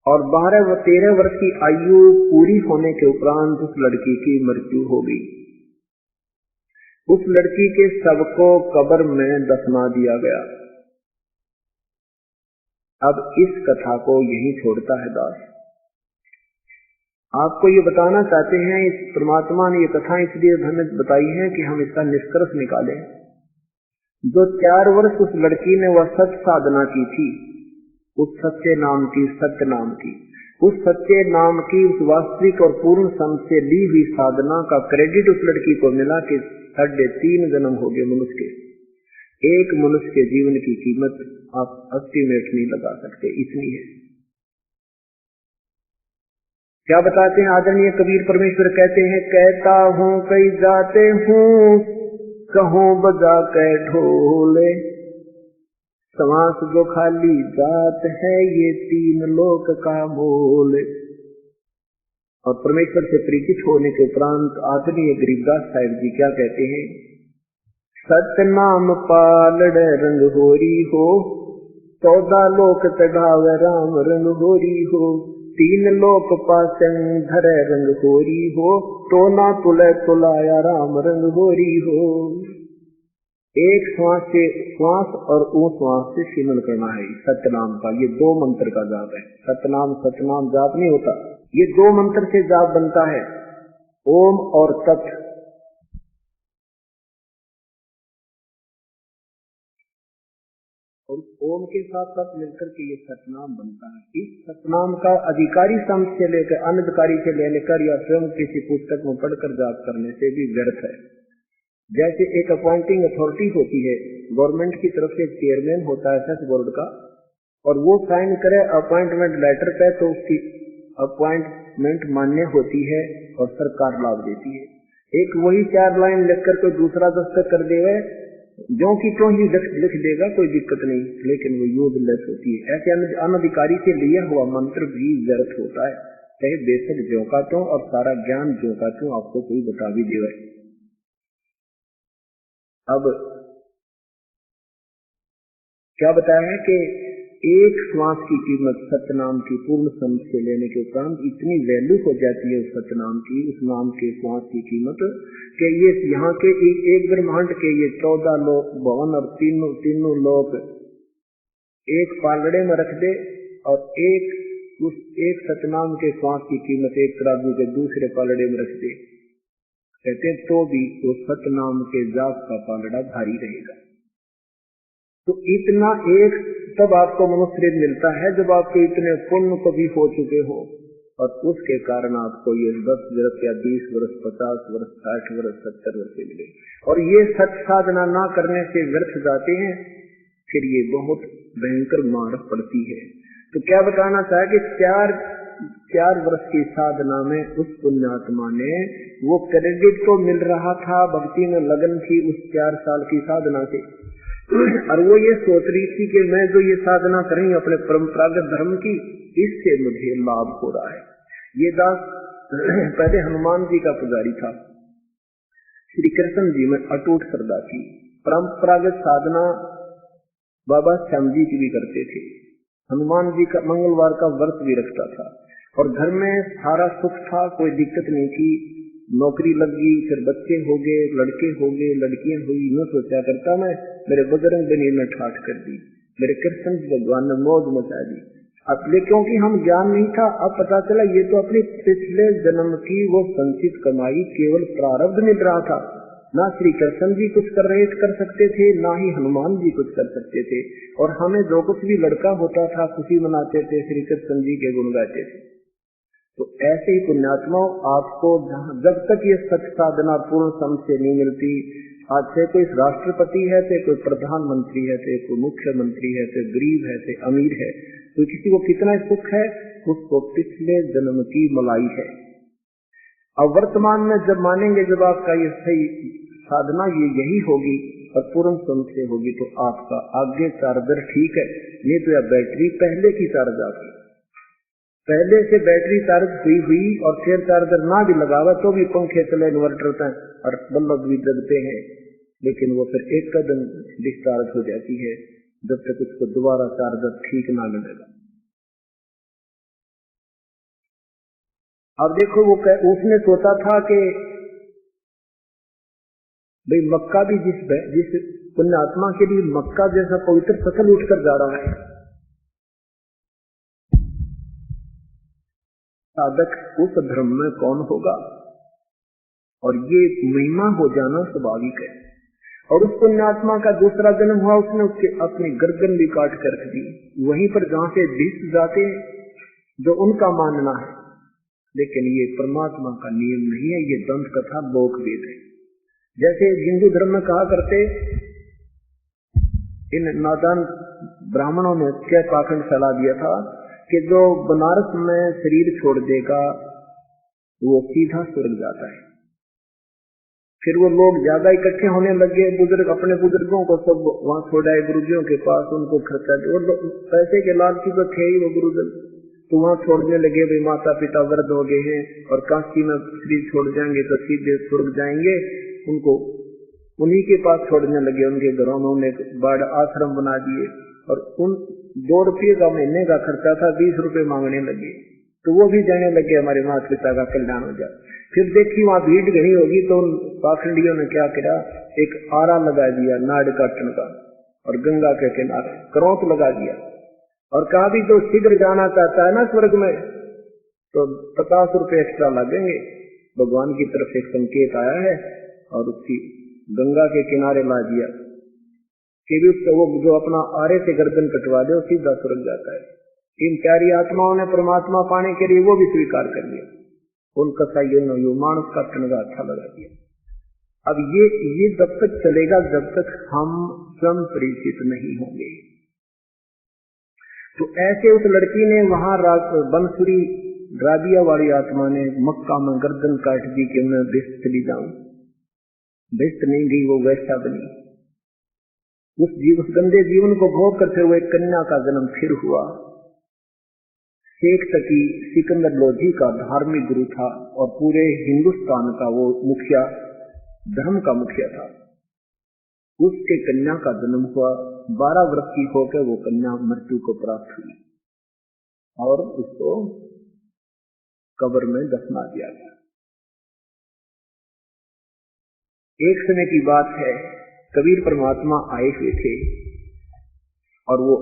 और 12 व 13 वर्ष की आयु पूरी होने के उपरांत उस लड़की की मृत्यु हो गई। उस लड़की के शव को कब्र में दफना दिया गया। अब इस कथा को यही छोड़ता है दास। आपको ये बताना चाहते हैं, इस परमात्मा ने ये कथा इसलिए हमें बताई है कि हम इसका निष्कर्ष निकालें। जो 4 वर्ष उस लड़की ने वह सच साधना की थी, उस सच्चे नाम की, सत्य नाम की, उस सच्चे नाम की, उस वास्तविक और पूर्ण सम से ली हुई साधना का क्रेडिट उस लड़की को मिला कि 3.5 जन्म हो गए मनुष्य के। एक मनुष्य के जीवन की कीमत आप एस्टीमेट नहीं लगा सकते, इतनी है। क्या बताते हैं आदरणीय कबीर परमेश्वर, कहते हैं, कहता हूँ कई जाते हूँ, कहूँ बजा के ढोले, समास जो खाली जात है ये 3 लोक का मोल। और परमेश्वर से परिचित होने के उपरांत आदरणीय गरीबदास साहिब जी क्या कहते हैं, सतनाम पालड़ रंग होरी हो, 14 लोक चढ़ावे राम रंग होरी हो, 3 लोक पासंग धरे रंग होरी हो, तो ना तुले तुलाया राम रंग होरी हो। एक श्वास और वो श्वास से सिमरन करना है सतनाम का। ये 2 मंत्र का जाप है। सतनाम जाप नहीं होता, ये 2 मंत्र से जाप बनता है, ओम और तत्। ओम के साथ साथ मिलकर के ये सतनाम बनता है। इस सतनाम का अधिकारी संत से लेकर अनधिकारी से लेकर या स्वयं किसी पुस्तक में पढ़कर जाप करने से भी व्यर्थ है। जैसे एक अपॉइंटिंग अथॉरिटी होती है, गवर्नमेंट की तरफ से चेयरमैन होता है सेस बोर्ड का, और वो साइन करे अपॉइंटमेंट लेटर पे तो उसकी अपॉइंटमेंट मान्य होती है और सरकार लाभ देती है। एक वही 4 लाइन लिखकर कोई दूसरा दस्तखत कर देवे, जो कि तो ही लिख देगा, कोई दिक्कत नहीं, लेकिन वो यूजलेस होती है। ऐसे अनधिकारी से लिया हुआ मंत्र भी व्यर्थ होता है, चाहे बेशक ज्यों का त्यों और सारा ज्ञान ज्यों का त्यों आपको कोई बता भी देवे। अब क्या बताया है कि एक श्वास की कीमत सतनाम की पूर्ण समझ से लेने के उपरांत इतनी वैल्यू हो जाती है उस सतनाम की, उस नाम के श्वास की कीमत, कि ये यहाँ के एक ब्रह्मांड के ये 14 लोक भवन और तीनों लोक एक पालड़े में रख दे और उस एक सतनाम के श्वास की कीमत एक तराजू के दूसरे पालड़े में रख दे, कहते तो भी वो सतनाम के जाप का पालड़ा भारी रहेगा। तो इतना एक तब आपको मनुष्य मिलता है जब आपके इतने पुण्य कभी हो चुके हो, और उसके कारण आपको ये 10 वर्ष या 20 वर्ष 50 वर्ष 60 वर्ष 70 वर्ष मिले, और ये सच साधना ना करने से व्यर्थ जाते हैं, फिर ये बहुत भयंकर मार पड़ती है। तो क्या बताना चाहे कि 4 वर्ष की साधना में उस पुण्यात्मा ने वो क्रेडिट तो मिल रहा था, भक्ति में लगन थी उस 4 साल की साधना से, और वो ये सोच रही थी कि मैं जो ये साधना करूं अपने परंपरागत धर्म की, इससे मुझे लाभ हो रहा है। ये दास पहले हनुमान जी का पुजारी था, श्री कृष्ण जी में अटूट श्रद्धा थी, परंपरागत साधना बाबा श्याम जी की भी करते थे, हनुमान जी का मंगलवार का व्रत भी रखता था, और घर में सारा सुख था, कोई दिक्कत नहीं थी। नौकरी लग गई, फिर बच्चे हो गए, लड़के हो गए, लड़कियां हुई, यूं सोचा करता मैं मेरे बजरंग बली ने ठाठ कर दी, मेरे कृष्ण भगवान ने मौज मचा दी। अब क्योंकि हम ज्ञान नहीं था, अब पता चला ये तो अपने पिछले जन्म की वो संचित कमाई केवल प्रारब्ध मिल रहा था। ना श्री कृष्ण जी कुछ कर सकते थे, ना ही हनुमान जी कुछ कर सकते थे, और हमें जो कुछ भी लड़का होता था खुशी मनाते थे, श्री कृष्ण जी के गुण गाते थे। तो ऐसे ही पुण्यात्माओं, आपको जब तक ये सच साधना पूर्ण समझ से नहीं मिलती, आज से कोई राष्ट्रपति है, से कोई प्रधानमंत्री है, से कोई मुख्यमंत्री है, से गरीब है, से अमीर है, तो किसी को कितना सुख है, उसको पिछले जन्म की मलाई है। अब वर्तमान में जब मानेंगे, जब आपका ये सही साधना यही होगी और पूर्ण समझ से होगी, तो आपका आगे चार्जर ठीक है, ये तो या बैटरी पहले की चार्ज आपकी पहले से बैटरी चार्ज हुई और फिर चार्जर ना भी लगावा तो भी पंखे चले, इन्वर्टर हैं और बल्ब भी जगते हैं, लेकिन वो फिर एक कदम डिस्चार्ज हो जाती है जब तक उसको दोबारा चार्जर ठीक ना लगेगा। अब देखो वो उसने सोचा था कि भाई मक्का भी जिस पुण्यात्मा के लिए मक्का जैसा पवित्र फसल उठकर जा रहा है, साधक उस धर्म में कौन होगा, और ये महिमा हो जाना स्वाभाविक है। और उस पुण्यात्मा का दूसरा जन्म हुआ, उसने उसके अपनी गर्दन भी काट कर रख दी, वहीं पर जहां से दिस जाते जो उनका मानना है, लेकिन ये परमात्मा का नियम नहीं है, ये दंत कथा लोक वेद है। जैसे हिंदू धर्म में कहा करते, इन नादान ब्राह्मणों ने क्या पाखंड फैला दिया था कि जो बनारस में शरीर छोड़ देगा वो सीधा स्वर्ग जाता है। फिर वो लोग ज्यादा इकट्ठे होने लगे, बुजुर्ग अपने बुजुर्गों को सब वहां छोड़ाए गुरुजियों के पास, उनको खर्चा दे, और पैसे के लालची तो थे ही वो गुरुजन, तो वहां छोड़ने लगे। भाई माता पिता वृद्ध हो गए हैं और काशी में शरीर छोड़ जाएंगे तो सीधे स्वर्ग जाएंगे, उनको उन्हीं के पास छोड़ने लगे। उनके घरों में उन्हें बाढ़ आश्रम बना दिए, और उन 2 रुपये का महीने का खर्चा था, 20 रुपये मांगने लगे, तो वो भी जाने लगे हमारे माता पिता का कल्याण हो जाए। फिर देखी वहां भीड़ घनी होगी, तो उन पाखंडियों ने क्या किया, एक आरा लगा दिया नाड़ काटन का, और गंगा के किनारे करौत लगा दिया, और कहा भी जो शीघ्र जाना चाहता है ना स्वर्ग में, तो 50 रुपये एक्स्ट्रा लगेंगे। भगवान की तरफ से संकेत आया है, और उसकी गंगा के किनारे ला दिया। कि भी उससे वो जो अपना आरे से गर्दन कटवा दे सीधा स्वर्ग जाता है। इन प्यारी आत्माओं ने परमात्मा पाने के लिए वो भी स्वीकार कर लिया, उनका सही मानस का टनगा अच्छा लगा दिया। अब ये जब तक चलेगा जब तक हम स्वयं परिचित नहीं होंगे। तो ऐसे उस लड़की ने वहां बंसुरी राबिया वाली आत्मा ने मक्का में गर्दन काट दी कि मैं बेस्ट चली जाऊं। बेस्ट नहीं गई, वो वैसा बनी। उस गंदे जीवन को भोग करते हुए कन्या का जन्म फिर हुआ। शेख तकी सिकंदर लोधी का धार्मिक गुरु था और पूरे हिंदुस्तान का वो मुखिया, धर्म का मुखिया था। उसके कन्या का जन्म हुआ। 12 वर्ष की होकर वो कन्या मृत्यु को प्राप्त हुई और उसको कब्र में दफना दिया गया। एक समय की बात है, कबीर परमात्मा आए हुए थे और वो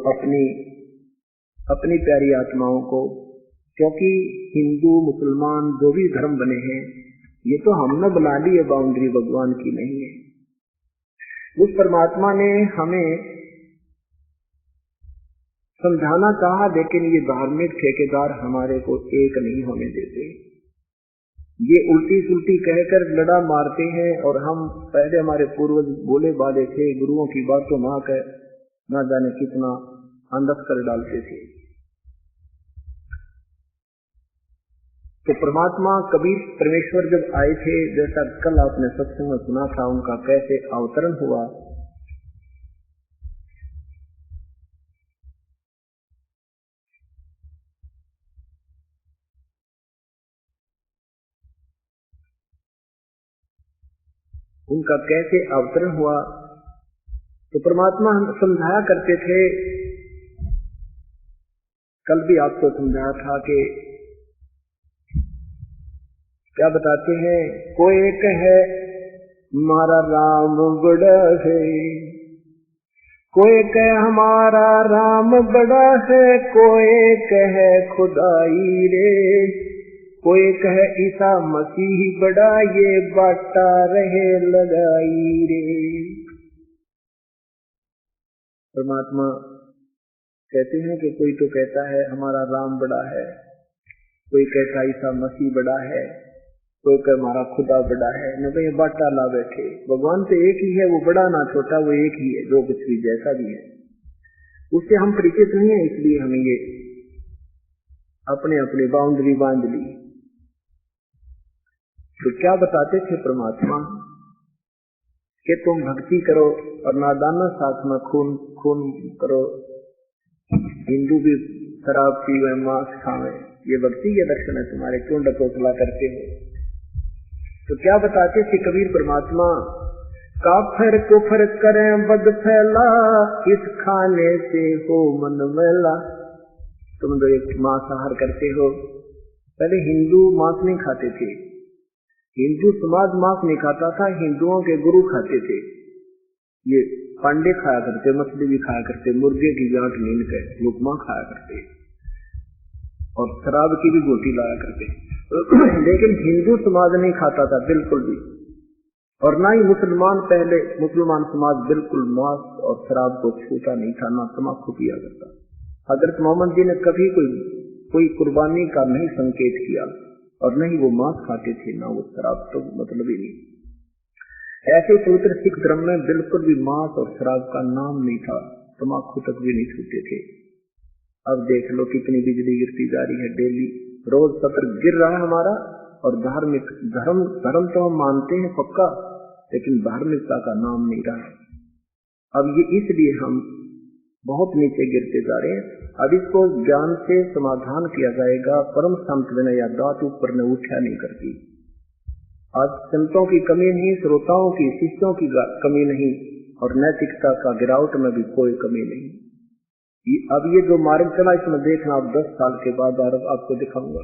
अपनी प्यारी आत्माओं को, क्योंकि हिंदू मुसलमान जो भी धर्म बने हैं ये तो हमने बना ली है, बाउंड्री भगवान की नहीं है। उस परमात्मा ने हमें समझाना चाहा, लेकिन ये धार्मिक ठेकेदार हमारे को एक नहीं होने देते। ये उल्टी सुल्टी कहकर लड़ा मारते हैं और हम पहले हमारे पूर्वज बोले बाले थे, गुरुओं की बातों में आकर ना जाने कितना अंदर कर डालते थे। तो परमात्मा कबीर परमेश्वर जब आए थे, जैसा कल आपने सत्संग में सुना था, उनका कैसे अवतरण हुआ। उनका कैसे अवतरण हुआ, तो परमात्मा हम समझाया करते थे। कल भी आपको समझाया था कि क्या बताते हैं, कोई एक है हमारा राम बड़ा है, कोई कहे हमारा राम बड़ा है, कोई कहे खुदाई रे, कोई कहे ईसा मसीह बड़ा, ये बाटा रहे लगाई रे। परमात्मा कहते हैं कि कोई तो कहता है हमारा राम बड़ा है, कोई कहता ईसा मसीह बड़ा है, कोई कहे हमारा खुदा बड़ा है। न भाई बाटा ला बैठे, भगवान तो एक ही है, वो बड़ा ना छोटा, वो एक ही है, जो कुछ भी जैसा भी है। उससे हम परिचित नहीं है, इसलिए हमें ये अपने अपनी बाउंड्री बांध ली। तो क्या बताते थे परमात्मा कि तुम भक्ति करो और नादाना साथ में खून करो, हिंदू भी शराब पीवे मांस खावे, ये भक्ति के लक्षण है तुम्हारे, क्यों डकोसला करते हो। तो क्या बताते थे कबीर परमात्मा, काफर कुफर करें बद फैला, इस खाने से हो मन मैला। तुम जो एक मांसाहार करते हो, पहले हिंदू मांस नहीं खाते थे, हिंदू समाज मांस नहीं खाता था, हिंदुओं के गुरु खाते थे। ये पांडे खाया करते, मछली भी खाया करते, मुर्गे की गांठ नींद कर लुकमा खाया करते और शराब की भी गोटी लाया करते। लेकिन हिंदू समाज नहीं खाता था बिल्कुल भी, और ना ही मुसलमान समाज बिल्कुल मांस और शराब को छूता नहीं था, ना तम्बाकू पिया करता। हजरत मोहम्मद जी ने कभी कोई कुर्बानी का नहीं संकेत किया और नहीं वो मांस खाते थे, ना वो शराब, तो मतलब ही नहीं। ऐसे पवित्र सिख धर्म में बिल्कुल भी मांस और शराब का नाम नहीं था, तम्बाकू तक भी नहीं छूते थे। अब देख लो कितनी बिजली गिरती जा रही है, डेली रोज सत्र गिर रहा है हमारा। और धार्मिक धर्म तो हम मानते हैं पक्का, लेकिन धार्मिकता का नाम नहीं रहा। अब ये इसलिए हम बहुत नीचे गिरते जा रहे हैं। अब इसको ज्ञान से समाधान किया जाएगा। परम संत विनय या दात ऊपर ने उठा नहीं करती। आज संतों की कमी नहीं, श्रोताओं की, शिष्यों की कमी नहीं, और नैतिकता का गिरावट में भी कोई कमी नहीं। अब ये जो मार्ग चला, इसमें देखना आप 10 साल के बाद आपको दिखाऊंगा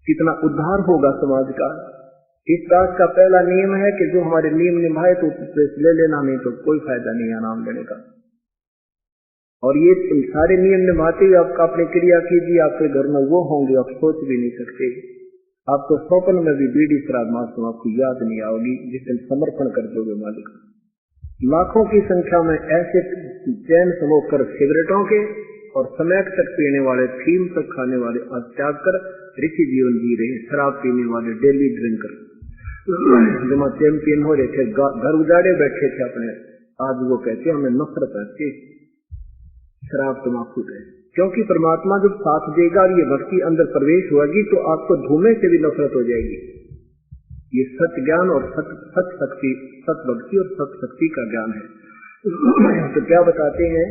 कितना उद्धार होगा समाज का। इस दास का पहला नियम है कि जो हमारे नियम निभाए तो उससे ले लेना, नहीं तो कोई फायदा नहीं है नाम लेने का। और ये सारे नियम निभाते हुए आपका अपनी क्रिया कीजिए, आपके घर में वो होंगे आप सोच भी नहीं सकते। आपको स्वप्न में भी बीड़ी शराब मांस आपको याद नहीं आओगी जिस दिन समर्पण कर दोगे मालिक। लाखों की संख्या में ऐसे चैन समोक कर सिगरेटों के और समेट तक पीने वाले, फीम तक खाने वाले आज त्याग कर ऋषि जीवन जी रहे। शराब पीने वाले डेली ड्रिंकर जमा चैंपियन हो रहे थे, घर उजाड़े बैठे थे अपने, आज वो कहते हमें नफरत है शराब तमाकू है। क्योंकि परमात्मा जब साथ देगा और ये भक्ति अंदर प्रवेश होगी तो आपको धूमे से भी नफरत हो जाएगी। ये सत्य ज्ञान और सत शक्ति, सत भक्ति और सत शक्ति का ज्ञान है। तो क्या बताते हैं,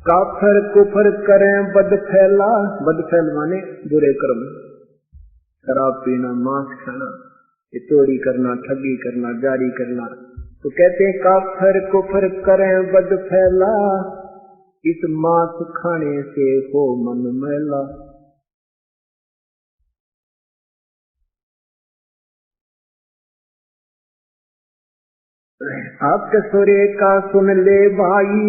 काफर कुफर करें बद फैला, बद फैल माने बुरे कर्म, शराब पीना, मांस खाना, चोरी करना, ठगी करना, जारी करना। तो कहते हैं काफर कुफर करें बद फैला, इस मांस खाने से हो मन मैला। आपके सोरे का सुन ले भाई,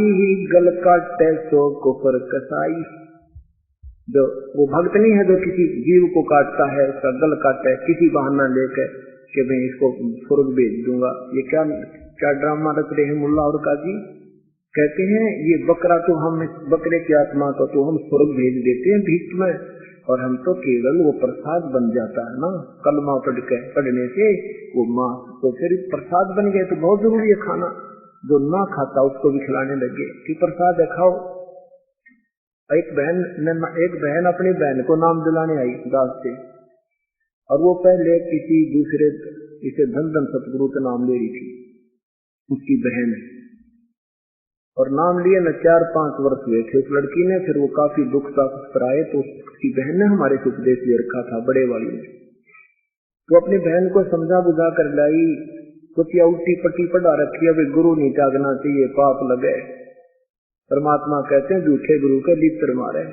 गल काटे सो कुफर कसाई। जो वो भक्त नहीं है जो किसी जीव को काटता है, उसका गल काटता है किसी बहाना लेकर कि मैं इसको स्वर्ग भेज दूंगा। ये क्या ड्रामा रच रहे हैं मुल्ला और काजी। कहते हैं ये बकरा तो हम, बकरे की आत्मा को तो हम स्वर्ग भेज देते हैं भीख में, और हम तो केवल वो प्रसाद बन जाता है ना, कलमा पढ़ने से वो मांस तो फिर प्रसाद बन गए। तो बहुत जरूरी है खाना, जो ना खाता उसको भी खिलाने लगे कि प्रसाद है खाओ। एक बहन अपनी बहन को नाम दिलाने आई दास से, और वो पहले किसी दूसरे इसे धन सतगुरु का नाम ले रही थी, उसकी बहन, और नाम लिए न 4-5 वर्ष हुए थे उस लड़की ने। फिर वो काफी दुख साफ पर आए तो उसकी बहन ने हमारे से उपदेश ले रखा था, बड़े वाली ने। तो अपनी बहन को समझा बुझा कर लाई, कुछ या उल्टी पट्टी पढ़ा रखी है, वे गुरु नहीं त्यागना चाहिए, पाप लगे। परमात्मा कहते हैं झूठे गुरु के लीतर मारे,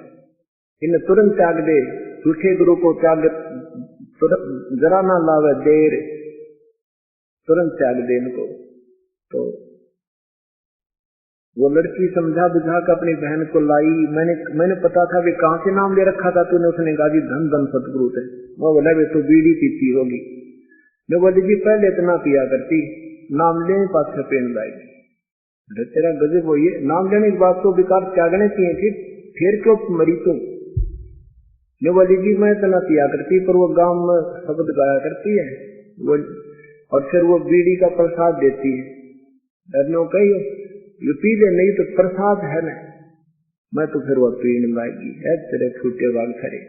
इन्हें तुरंत त्याग दे। झूठे गुरु को त्याग जरा ना लावे देर, तुरंत त्याग दे इनको। तो वो लड़की समझा बुझा कर अपनी बहन को लाई। मैंने पता था कि कहां से नाम ले रखा था तूने, उसने कहा जी धन सतगुरु थे। वो बोला वे तो बीड़ी पीती होगी। मैं बोली जी पहले इतना पिया करती, नाम लेने पास से पेन लाई। तेरा गजब हो, ये नाम लेने की बात तो बेकार त्यागने चाहिए, फिर क्यों मरी तुम। मैं बोली जी मैं इतना पिया करती, पर वो गांव में शब्द गाया करती है वो, और फिर वो बीड़ी का प्रसाद देती है। डरनो कही ये पी ले, नहीं तो प्रसाद है ना। मैं तो फिर वो पीने लाएगी है तेरे छूटे वाग खरे।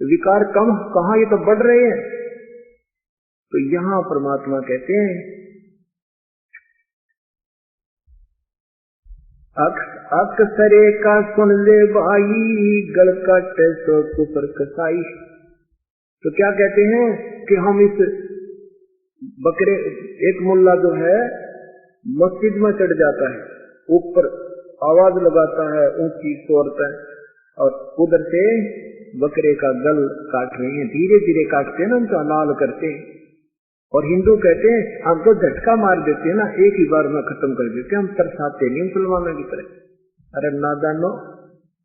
विकार कम कहाँ, ये तो बढ़ रहे हैं। तो यहां परमात्मा कहते हैं अक्सरे का सुन ले भाई, गल काटे सो कुफर कसाई। तो क्या कहते हैं कि हम इस बकरे, एक मुल्ला जो है मस्जिद में चढ़ जाता है, ऊपर आवाज लगाता है ऊंची शोर पे, और उधर से बकरे का गल काट रहे हैं, धीरे धीरे काटते हैं ना, उनका लाल करते हैं। और हिंदू कहते हैं हमको झटका मार देते हैं ना, एक ही बार में खत्म कर देते हैं, हम तरसाते नहीं मुसलमानों की तरह। अरे नादानो,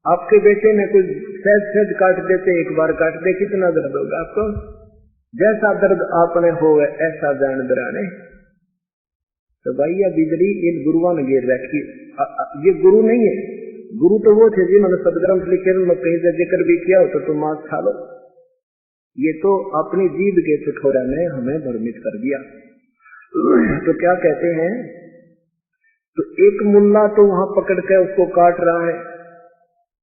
आपके बेटे ने कुछ सहज काट देते, एक बार काट दे, कितना दर्द होगा आपको। जैसा दर्द आपने हो ऐसा जान दराने। तो भाई ये बिजली इन गुरुओं ने गिर रखी, ये गुरु नहीं है। गुरु तो वो थे जिन्होंने सदग्रंथ लिखे, कहीं से जिक्र भी किया हो तो तुम मांस खा लो। ये तो अपनी जीभ के ठिठोरा ने हमें भ्रमित कर दिया। तो क्या कहते हैं, तो एक मुल्ला तो वहां पकड़ के उसको काट रहा है,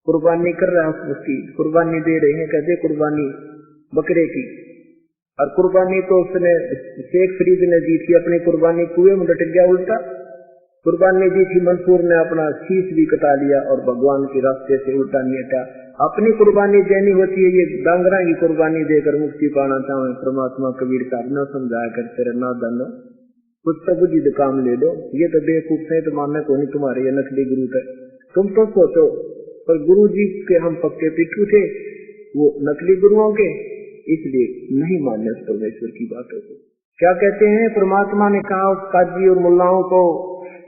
कुर्बानी कर रहा है, उसकी कुर्बानी दे रहे हैं। कहते कुर्बानी बकरे की, और कुर्बानी तो उसने शेख फरीद ने दी थी, अपनी कुर्बानी कुएं में लटक गया उल्टा। कुर्बानी दी थी मंसूर ने, अपना शीश भी कटा लिया और भगवान के रास्ते से उल्टा नहीं हटा। अपनी कुर्बानी देनी होती है, ये डांगरा की कुर्बानी देकर मुक्ति पाना चाहे। परमात्मा कबीर साहब ने समझाया करते रहना दानो, कुछ तो बुझी काम ले लो। ये तो बेवकूफ है, तो मानने को नहीं तुम्हारे ये नकली गुरु थे। तुम तो सोचो, पर गुरु जी के हम पक्के पिट्ठू थे, वो नकली गुरुओं के, इसलिए नहीं मानने उस परमेश्वर की बातों को। क्या कहते हैं, परमात्मा ने कहा उस काजी और मुल्लाओं को,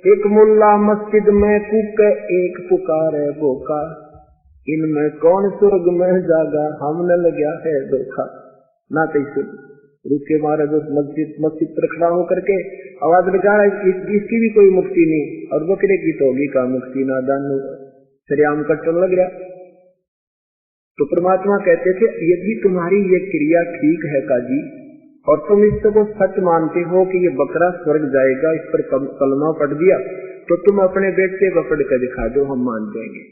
एक मुल्ला मस्जिद में कूक एक पुकार है बोका, इनमें कौन स्वर्ग में जागा, हमने लगा है धोखा। ना तो रुक के मारा जो मस्जिद पर खड़ा होकर के आवाज लगा रहा है इसकी भी कोई मुक्ति नहीं, और बकरे की तो होगी का मुक्ति, नादान सरियाम कट्टन लग रहा। तो परमात्मा कहते थे यदि तुम्हारी ये क्रिया ठीक है काजी, और तुम इसको सच मानते हो कि ये बकरा स्वर्ग जाएगा, इस पर कलमा पढ़ दिया, तो तुम अपने बेटे को पढ़ कर दिखा दो, हम मान जाएंगे।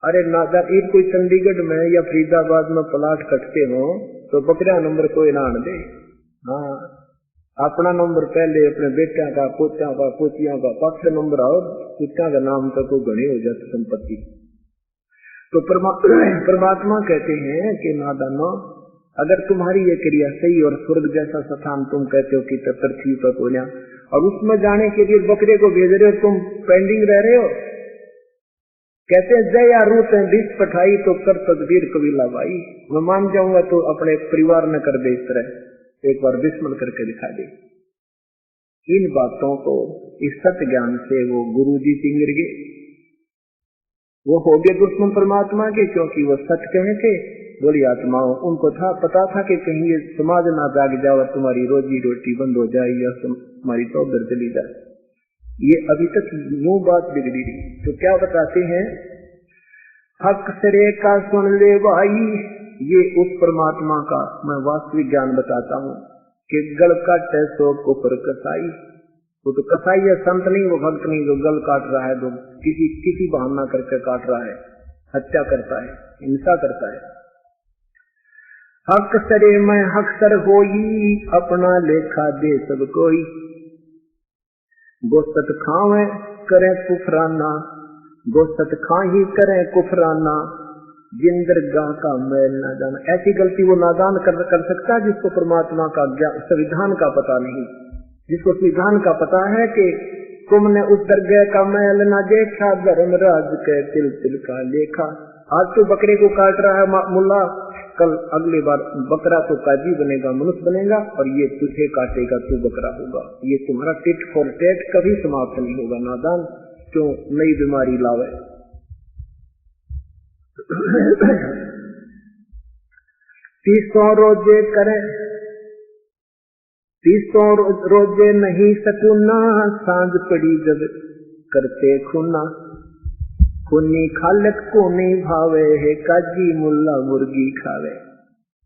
अरे नादान, एक कोई चंडीगढ़ में या फरीदाबाद में प्लाट कटते हो तो बकरा नंबर कोई ना दे। हाँ, अपना नंबर पहले अपने बेटिया का, पोतिया का, पोतिया का, पांच नंबर आओ, कुत्ता का नाम तक तो घनी हो जाती संपत्ति। तो परमात्मा कहते हैं कि नादानो, अगर तुम्हारी ये क्रिया सही और स्वर्ग जैसा स्थान तुम कहते हो कि पृथ्वी पर कोना, और उसमें जाने के लिए बकरे को भेज रहे हो, तुम पेंडिंग रह रहे हो। कहते हैं जय रूत है बीस पठाई तो कर तकदीर कबीला भाई, मैं मान जाऊंगा तो अपने परिवार न कर दे इस तरह, एक बार विस्मरण करके दिखा दे। इन बातों को इस सत्य ज्ञान से वो गुरु जी पिंगर गए, वो हो गए दुश्मन परमात्मा के, क्योंकि वो सच कहे थे। बोली आत्माओं, उनको था पता था कि कहीं ये समाज ना जाग जाए, तुम्हारी रोजी रोटी बंद हो जाए या तुम्हारी चौधर चली जाए। ये अभी तक यूं बात बिगड़ी रही। तो क्या बताते हैं, हक सरे का सुन ले भाई, ये उस परमात्मा का मैं वास्तविक ज्ञान बताता हूँ कि गल काटे सो कुफर कसाई। वो तो कसाई है, संत नहीं, वो भक्त नहीं, जो गल काट रहा है, जो किसी बहाना करके काट रहा है, हत्या करता है, हिंसा करता है। हक सरे मैं हक सर होई, अपना लेखा दे सब कोई। गोसत खावे करे कुफराना, गोसत खाही करे कुफराना, जिंदर गाह का मैल ना जाना। ऐसी गलती वो नादान कर सकता है जिसको परमात्मा का संविधान का पता नहीं, जिसको संविधान का पता है कि तुमने उस दरगाह का मैल ना देखा, धर्मराज के तिल तिल का लेखा। आज तो बकरे को काट रहा है मुल्ला, कल अगली बार बकरा तो काजी बनेगा, मनुष्य बनेगा, और ये तुझे काटेगा, तू बकरा होगा। ये तुम्हारा टिट फॉर टेट कभी समाप्त नहीं होगा। नादान क्यों नई बीमारी लावे। तीसों रोजे करे, तीसों रोजे नहीं सकूना, सांझ पड़ी जब करते खुना। खूनी खालक को नहीं भावे है, काजी मुल्ला मुर्गी खावे।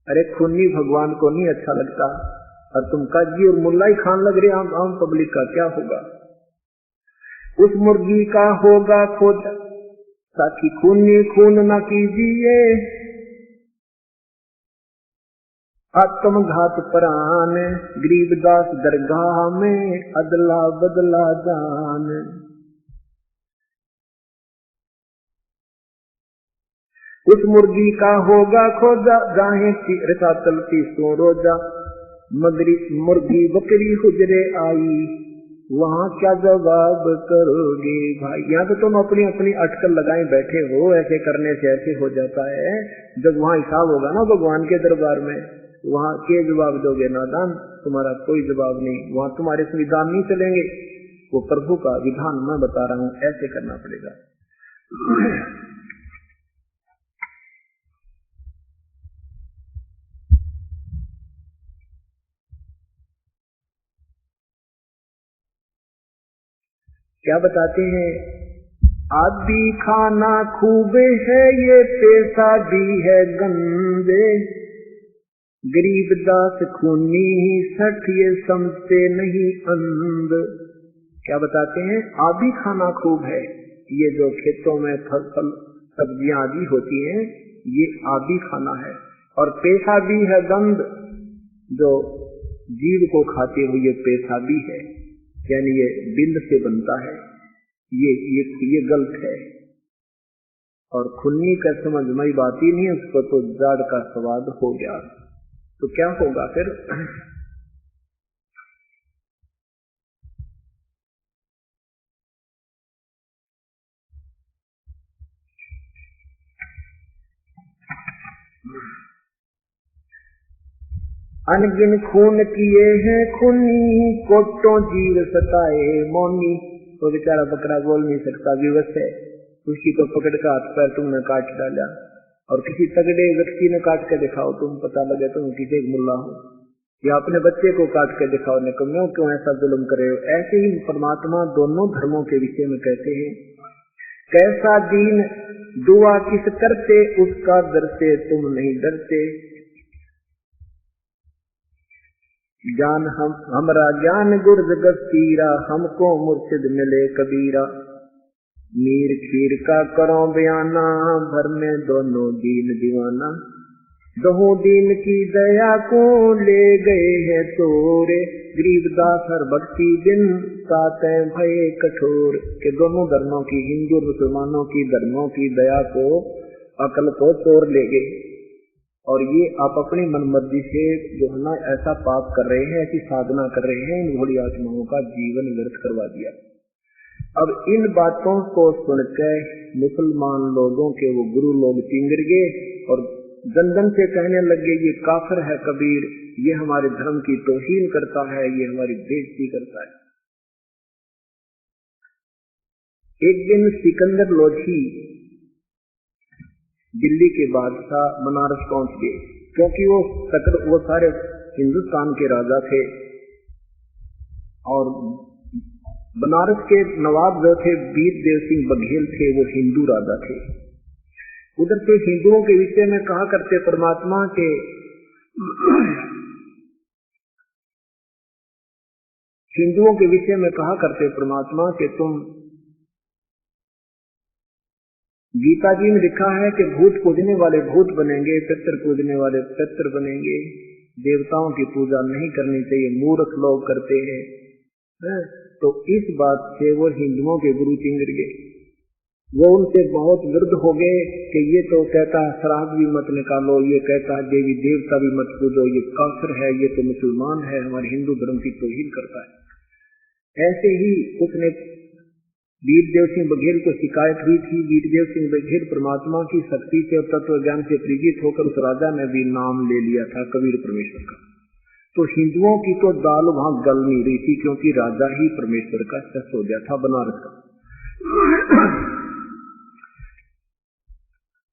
अरे खूनी भगवान को नहीं अच्छा लगता, और तुम काजी और मुल्ला ही खान लग रहे, आम पब्लिक का क्या होगा। उस मुर्गी का होगा खोज, साथी खूनी खून न कीजिए। आत्मघात प्राण गरीबदास दरगाह में, अदला बदला जान। उस मुर्गी का होगा खोजा, गाहे रसातल की सो रोजा। मगरी मुर्गी बकरी हुजरे आई, वहाँ क्या जवाब करोगे भाई। यहाँ तो तुम अपनी अपनी अटकल लगाए बैठे हो, ऐसे करने से ऐसे हो जाता है। जब वहाँ हिसाब होगा ना भगवान के दरबार में, वहाँ के जवाब दोगे नादान, तुम्हारा कोई जवाब नहीं। वहाँ तुम्हारे संविधान नहीं चलेंगे, वो प्रभु का विधान मैं बता रहा हूँ, ऐसे करना पड़ेगा। क्या बताते हैं, आदि खाना खूब है, ये पैसा भी है गंदे। गरीब दास खूनी सठ, ये समझते नहीं अंध। क्या बताते हैं, आदि खाना खूब है, ये जो खेतों में फल सब्जियां आदि होती हैं, ये आदि खाना है। और पैसा भी है गंध, जो जीव को खाते हुए पैसा भी है, यानी ये बिंद से बनता है, ये गलत है। और खुन्नी का समझ में बात ही नहीं, उसको तो जाड़ का स्वाद हो गया। तो क्या होगा फिर। अनगिन खून किए हैं खूनी, कोटों जीव सताए मौनी। तो बेचारा बकरा बोल नहीं सकता, विवश है, उसकी तो पकड़ का हाथ पैर तुमने काट डाला। और किसी तगड़े व्यक्ति ने काट के दिखाओ, तुम पता लगे तुम किसी मुल्ला हो, या अपने बच्चे को काट के दिखाओ, ने क्यों ऐसा जुल्म करे हो। ऐसे ही परमात्मा दोनों धर्मों के विषय में कहते हैं, कैसा दीन दुआ किस करते, उसका डर से तुम नहीं डरते। ज्ञान हमरा ज्ञान गुर जगत पीरा, हमको मुर्शिद मिले कबीरा। मीर खीर का करो बयाना, भर में दोनों दीन दीवाना। दो दीन की दया को ले गए हैं तोरे, गरीबदास हर भक्ति दिन साते भये कठोर। के दोनों धर्मों की, हिंदू मुसलमानों की धर्मों की दया को, अकल को तोड़ ले गए। और ये आप अपनी मनमर्जी से जो है ना ऐसा पाप कर रहे हैं, ऐसी साधना कर रहे हैं, इन भोली आत्माओं का जीवन व्यर्थ करवा दिया। अब इन बातों को सुनकर मुसलमान लोगों के वो गुरु लोग चिंगर गए और जन जन से कहने लगे, ये काफिर है कबीर, ये हमारे धर्म की तौहीन करता है, ये हमारी बेइज्जती करता है। एक दिन सिकंदर लोधी दिल्ली के बादशाह बनारस पहुंच गए, क्योंकि वो सारे हिंदुस्तान के राजा थे और बनारस के नवाब जो थे वीर देव सिंह बघेल थे, वो हिंदू राजा थे। उधर से हिंदुओं के विषय में कहा करते परमात्मा के हिंदुओं के विषय में कहा करते परमात्मा के तुम, गीता जी में लिखा है कि भूत पूजने वाले भूत बनेंगे, पितर पूजने वाले पितर बनेंगे, देवताओं की पूजा नहीं करनी चाहिए, मूर्ख लोग करते हैं। तो इस बात से वो हिंदुओं के गुरु चिंगर गए, वो उनसे बहुत विरुद्ध हो गए कि ये तो कहता है श्राद्ध भी मत निकालो, ये कहता है देवी देवता भी मत पूजो, ये काफिर है, ये तो मुसलमान है, हमारे हिंदू धर्म की तौहीन करता है। ऐसे ही उसने वीरदेव सिंह बघेल को शिकायत हुई थी। वीरदेव सिंह बघेल परमात्मा की शक्ति से और तत्व ज्ञान से प्रेरित होकर उस राजा ने भी नाम ले लिया था कबीर परमेश्वर का। तो हिंदुओं की तो दाल वहां गल नहीं रही थी, क्योंकि राजा ही परमेश्वर का शख्स हो गया था बनारस का।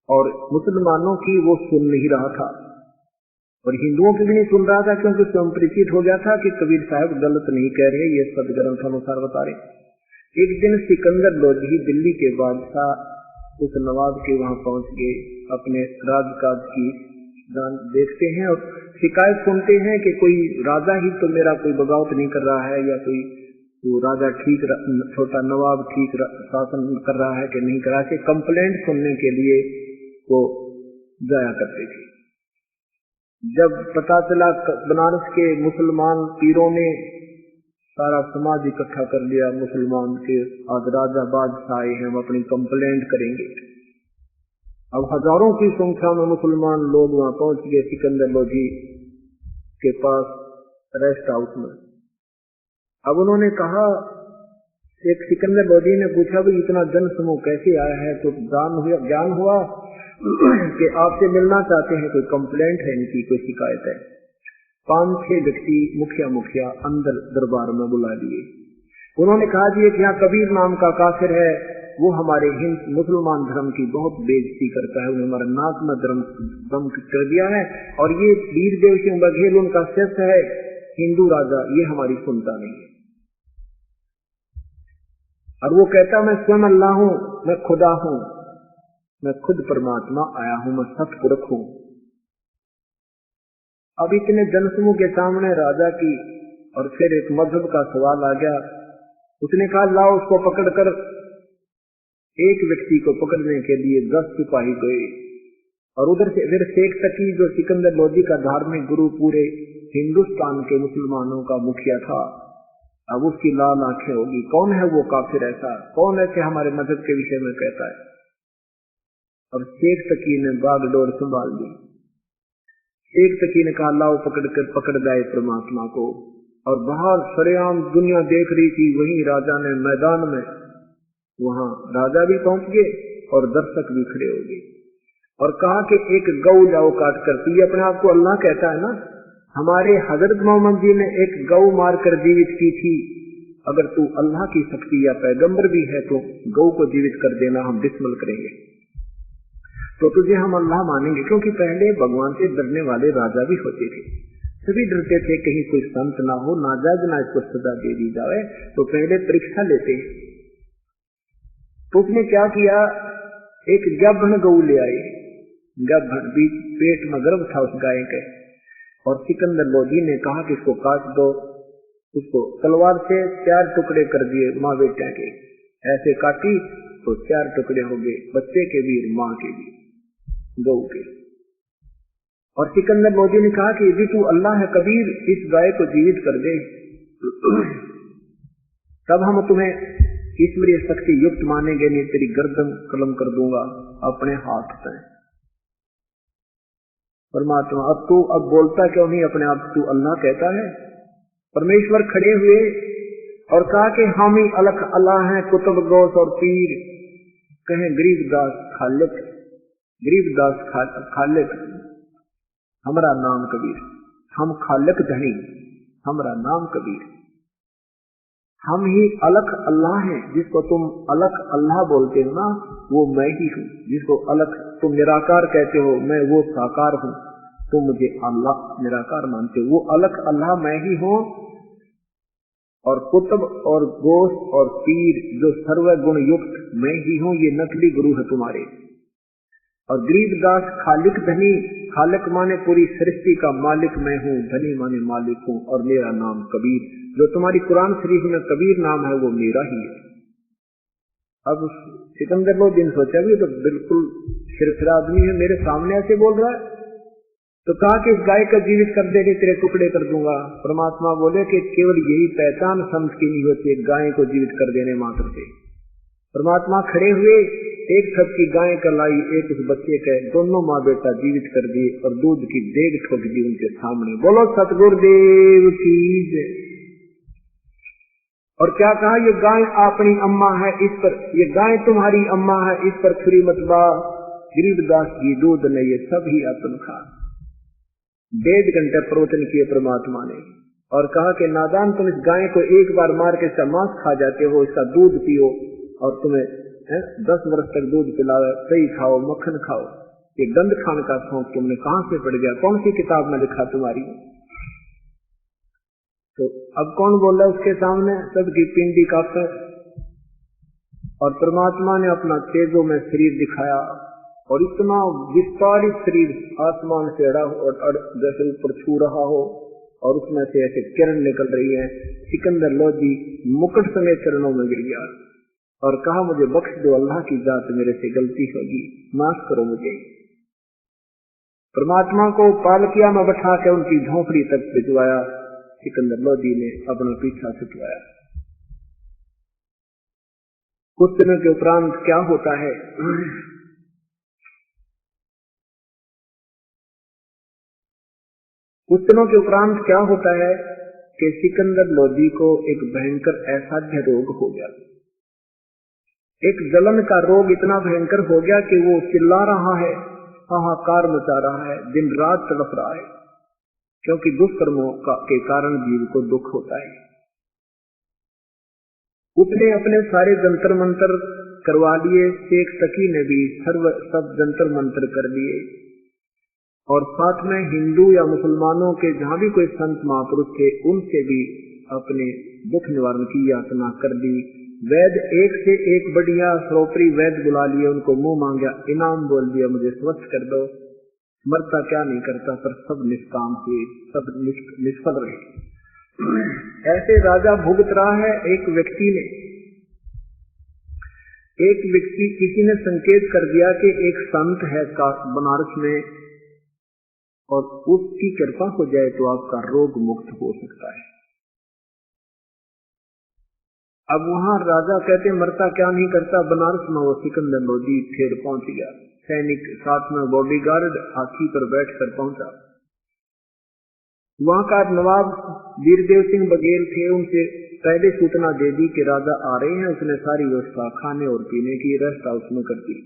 और मुसलमानों की वो सुन नहीं रहा था और हिंदुओं की भी नहीं सुन रहा था, क्योंकि स्वयं परिचित हो गया था कि कबीर साहब गलत नहीं कह रहे, ये सब ग्रंथ अनुसार बता रहे। एक दिन सिकंदर लोधी दिल्ली के बादशाह उस नवाब के वहां पहुंच गए, अपने राजकाज की देखते हैं और शिकायत सुनते हैं कि कोई राजा ही तो मेरा कोई बगावत नहीं कर रहा है, या कोई वो राजा ठीक, छोटा नवाब ठीक शासन कर रहा है कि नहीं कर रहा है। कंप्लेंट सुनने के लिए वो जाया करते थे। जब पता चला बनारस के मुसलमान पीरों ने सारा समाज इकट्ठा कर लिया, मुसलमान के आज राजा बादशाह आए हैं, हम अपनी कंप्लेंट करेंगे। अब हजारों की संख्या में मुसलमान लोग वहां पहुंच गए सिकंदर लोधी के पास रेस्ट हाउस में। अब उन्होंने कहा, एक सिकंदर लोधी ने पूछा भी इतना जन समूह कैसे आया है, तो ज्ञान हुआ कि आपसे मिलना चाहते हैं, कोई कंप्लेंट है इनकी, कोई शिकायत है। 5-6 व्यक्ति मुखिया अंदर दरबार में बुला लिए। उन्होंने कहा जी एक यहाँ कबीर नाम का काफिर है, वो हमारे मुसलमान धर्म की बहुत बेइज्जती करता है, उन्हें हमारा नाक में दम कर दिया है, और ये वीरदेव सिंह बघेल उनका शिष्य है, हिंदू राजा, ये हमारी सुनता नहीं है। और वो कहता मैं स्वयं अल्लाह हूं, मैं खुदा हूं, मैं खुद परमात्मा आया हूं, मैं सतपुरुष हूं। अब इतने जनसमूह के सामने राजा की और फिर एक मजहब का सवाल आ गया। उसने कहा लाओ उसको पकड़कर। एक व्यक्ति को पकड़ने के लिए 10 सिपाही गए और उधर से फिर शेख तकी जो सिकंदर लोधी का धार्मिक गुरु पूरे हिंदुस्तान के मुसलमानों का मुखिया था, अब उसकी लाल आंखें होगी, कौन है वो काफिर ऐसा, कौन ऐसे हमारे मजहब के विषय में कहता है। अब शेख तकी ने बागडोर संभाल ली। शेख तकी ने कहा लाओ पकड़ जाए परमात्मा को, और बाहर सरेआम दुनिया देख रही थी। वहीं राजा ने मैदान में, वहां राजा भी पहुंच गए और दर्शक भी खड़े हो गए और कहा कि एक गौ लाओ काट करती, अपने आप को अल्लाह कहता है ना। हमारे हजरत मोहम्मद जी ने एक गौ मारकर जीवित की थी, अगर तू अल्लाह की शक्ति या पैगंबर भी है तो गौ को जीवित कर देना, हम बिस्मिल करेंगे। तो तुझे हम अल्लाह मानेंगे। क्योंकि पहले भगवान से डरने वाले राजा भी होते थे, सभी डरते थे कहीं कोई संत ना हो, नाजायज ना इसको सजा दे दी जाए, तो पहले परीक्षा लेते। तो उसने क्या किया, एक गाभण गऊ ले आए, गाभण बीच पेट में गर्भ था उस गाय के, और सिकंदर लोधी ने कहा कि इसको काट दो। उसको तलवार से 4 टुकड़े कर दिए माँ बेटा के, ऐसे काटी तो 4 टुकड़े हो गए, बच्चे के भी माँ के भी, गौ के। और सिकंदर लोधी ने कहा कि यदि तू अल्लाह है कबीर, इस गाय को जीवित कर दे, तब हम तुम्हें ईश्वरीय शक्ति युक्त मानेंगे, नहीं तेरी गर्दन कलम कर दूंगा अपने हाथ से। परमात्मा अब बोलता क्यों नहीं अपने आप, तू अल्लाह कहता है। परमेश्वर खड़े हुए और कहा कि हम ही अलग अल्लाह हैं, कुतुब गौस और पीर, कहें गरीबदास खालिक, गरीबदास खालिक, हमारा नाम कबीर, हम खालिक धनी, हमारा नाम कबीर, हम ही अलग अल्लाह हैं। जिसको तुम अलग अल्लाह बोलते हो ना, वो मैं ही हूँ। जिसको अलग तुम निराकार कहते हो, मैं वो साकार हूँ। तुम मुझे अल्लाह निराकार मानते हो, वो अलग अल्लाह मैं ही हूँ। और कुतुब और गोस और पीर जो सर्वगुण युक्त मैं ही हूँ, ये नकली गुरु है तुम्हारे। और गरीबदास खालिक धनी, खालिक माने पूरी सृष्टि का मालिक मैं हूँ, धनी माने मालिक हूँ, और मेरा नाम कबीर। जो तुम्हारी कुरान शरीफ में कबीर नाम है वो मेरा ही है। अब सिकंदर लोग दिन सोचा भी तो बिल्कुल सिरफिरा आदमी है, मेरे सामने ऐसे बोल रहा है। तो कहा कि इस गाय का जीवित कर देंगे, तेरे टुकड़े कर दूंगा। परमात्मा बोले कि केवल यही पहचान संत की नहीं होती, गाय को जीवित कर देने मात्र से। परमात्मा खड़े हुए, एक छत की गाय का लाई, एक उस बच्चे का, दोनों माँ बेटा जीवित कर दिए और दूध की देग ठोक दी उनके सामने। बोलो सतगुरुदेव की जय। और क्या कहा, ये गाय अपनी अम्मा है, इस पर, ये गाय तुम्हारी अम्मा है, इस पर छुरी मत बा। गरीबदास जी दूध ने ये सब ही अपन खा। 1.5 घंटे प्रवचन किए परमात्मा ने और कहा कि नादान, तुम इस गाय को एक बार मार के इसका मांस खा जाते हो, इसका दूध पियो, और तुम्हें 10 वर्ष तक दूध पिलावे, दही खाओ, मक्खन खाओ। ये गंद खाने का शौक तुमने कहां से पड़ गया, कौन सी किताब में लिखा तुम्हारी। तो अब कौन बोल रहा है उसके सामने, सबकी पिंडी काफे। और परमात्मा ने अपना तेजो में शरीर दिखाया और इतना विस्तारित शरीर आसमान से अड़ा और जैसे ऊपर छू रहा हो, और उसमें से ऐसे किरण निकल रही है। सिकंदर लोधी मुकुट समेत चरणों में गिर गया और कहा, मुझे बख्श दो अल्लाह की जात, मेरे से गलती होगी, माफ करो मुझे। परमात्मा को पालकिया में बैठा के उनकी झोंपड़ी तक भिजवाया। सिकंदर लोधी ने अपना पीछा छुटवाया। कुछ दिनों के उपरांत क्या होता है, कुछ दिनों के उपरांत क्या होता है कि सिकंदर लोधी को एक भयंकर असाध्य रोग हो गया। एक जलन का रोग इतना भयंकर हो गया कि वो चिल्ला रहा है, हाहाकार मचा रहा है, दिन रात तड़प रहा है, क्योंकि दुष्कर्मों के कारण जीव को दुख होता है। उसने अपने सारे जंतर मंतर करवा लिए, शेख तकी ने भी सब जंतर मंतर कर लिए, और साथ में हिंदू या मुसलमानों के जहां भी कोई संत महापुरुष थे उनसे भी अपने दुख निवारण की याचना कर दी। वैद एक से एक बढ़िया श्रोत्री वैद बुला लिए, उनको मुंह मांगा, इनाम बोल दिया, मुझे स्वस्थ कर दो। मरता क्या नहीं करता, पर सब निष्काम हुए, सब निष्फल रहे। ऐसे राजा भुगत रहा है। एक व्यक्ति किसी ने संकेत कर दिया कि एक संत है बनारस में, और उसकी कृपा हो जाए तो आपका रोग मुक्त हो सकता है। अब वहां राजा कहते मरता क्या नहीं करता। बनारस में वो सिकंदर लोधी फिर पहुंच गया, सैनिक साथ में बॉडीगार्ड हाथी पर बैठकर पहुंचा। वहां का नवाब वीरदेव सिंह बघेल थे, उनसे पहले सूचना दे दी कि राजा आ रहे हैं। उसने सारी व्यवस्था खाने और पीने की, रेस्ट हाउस में कर दी।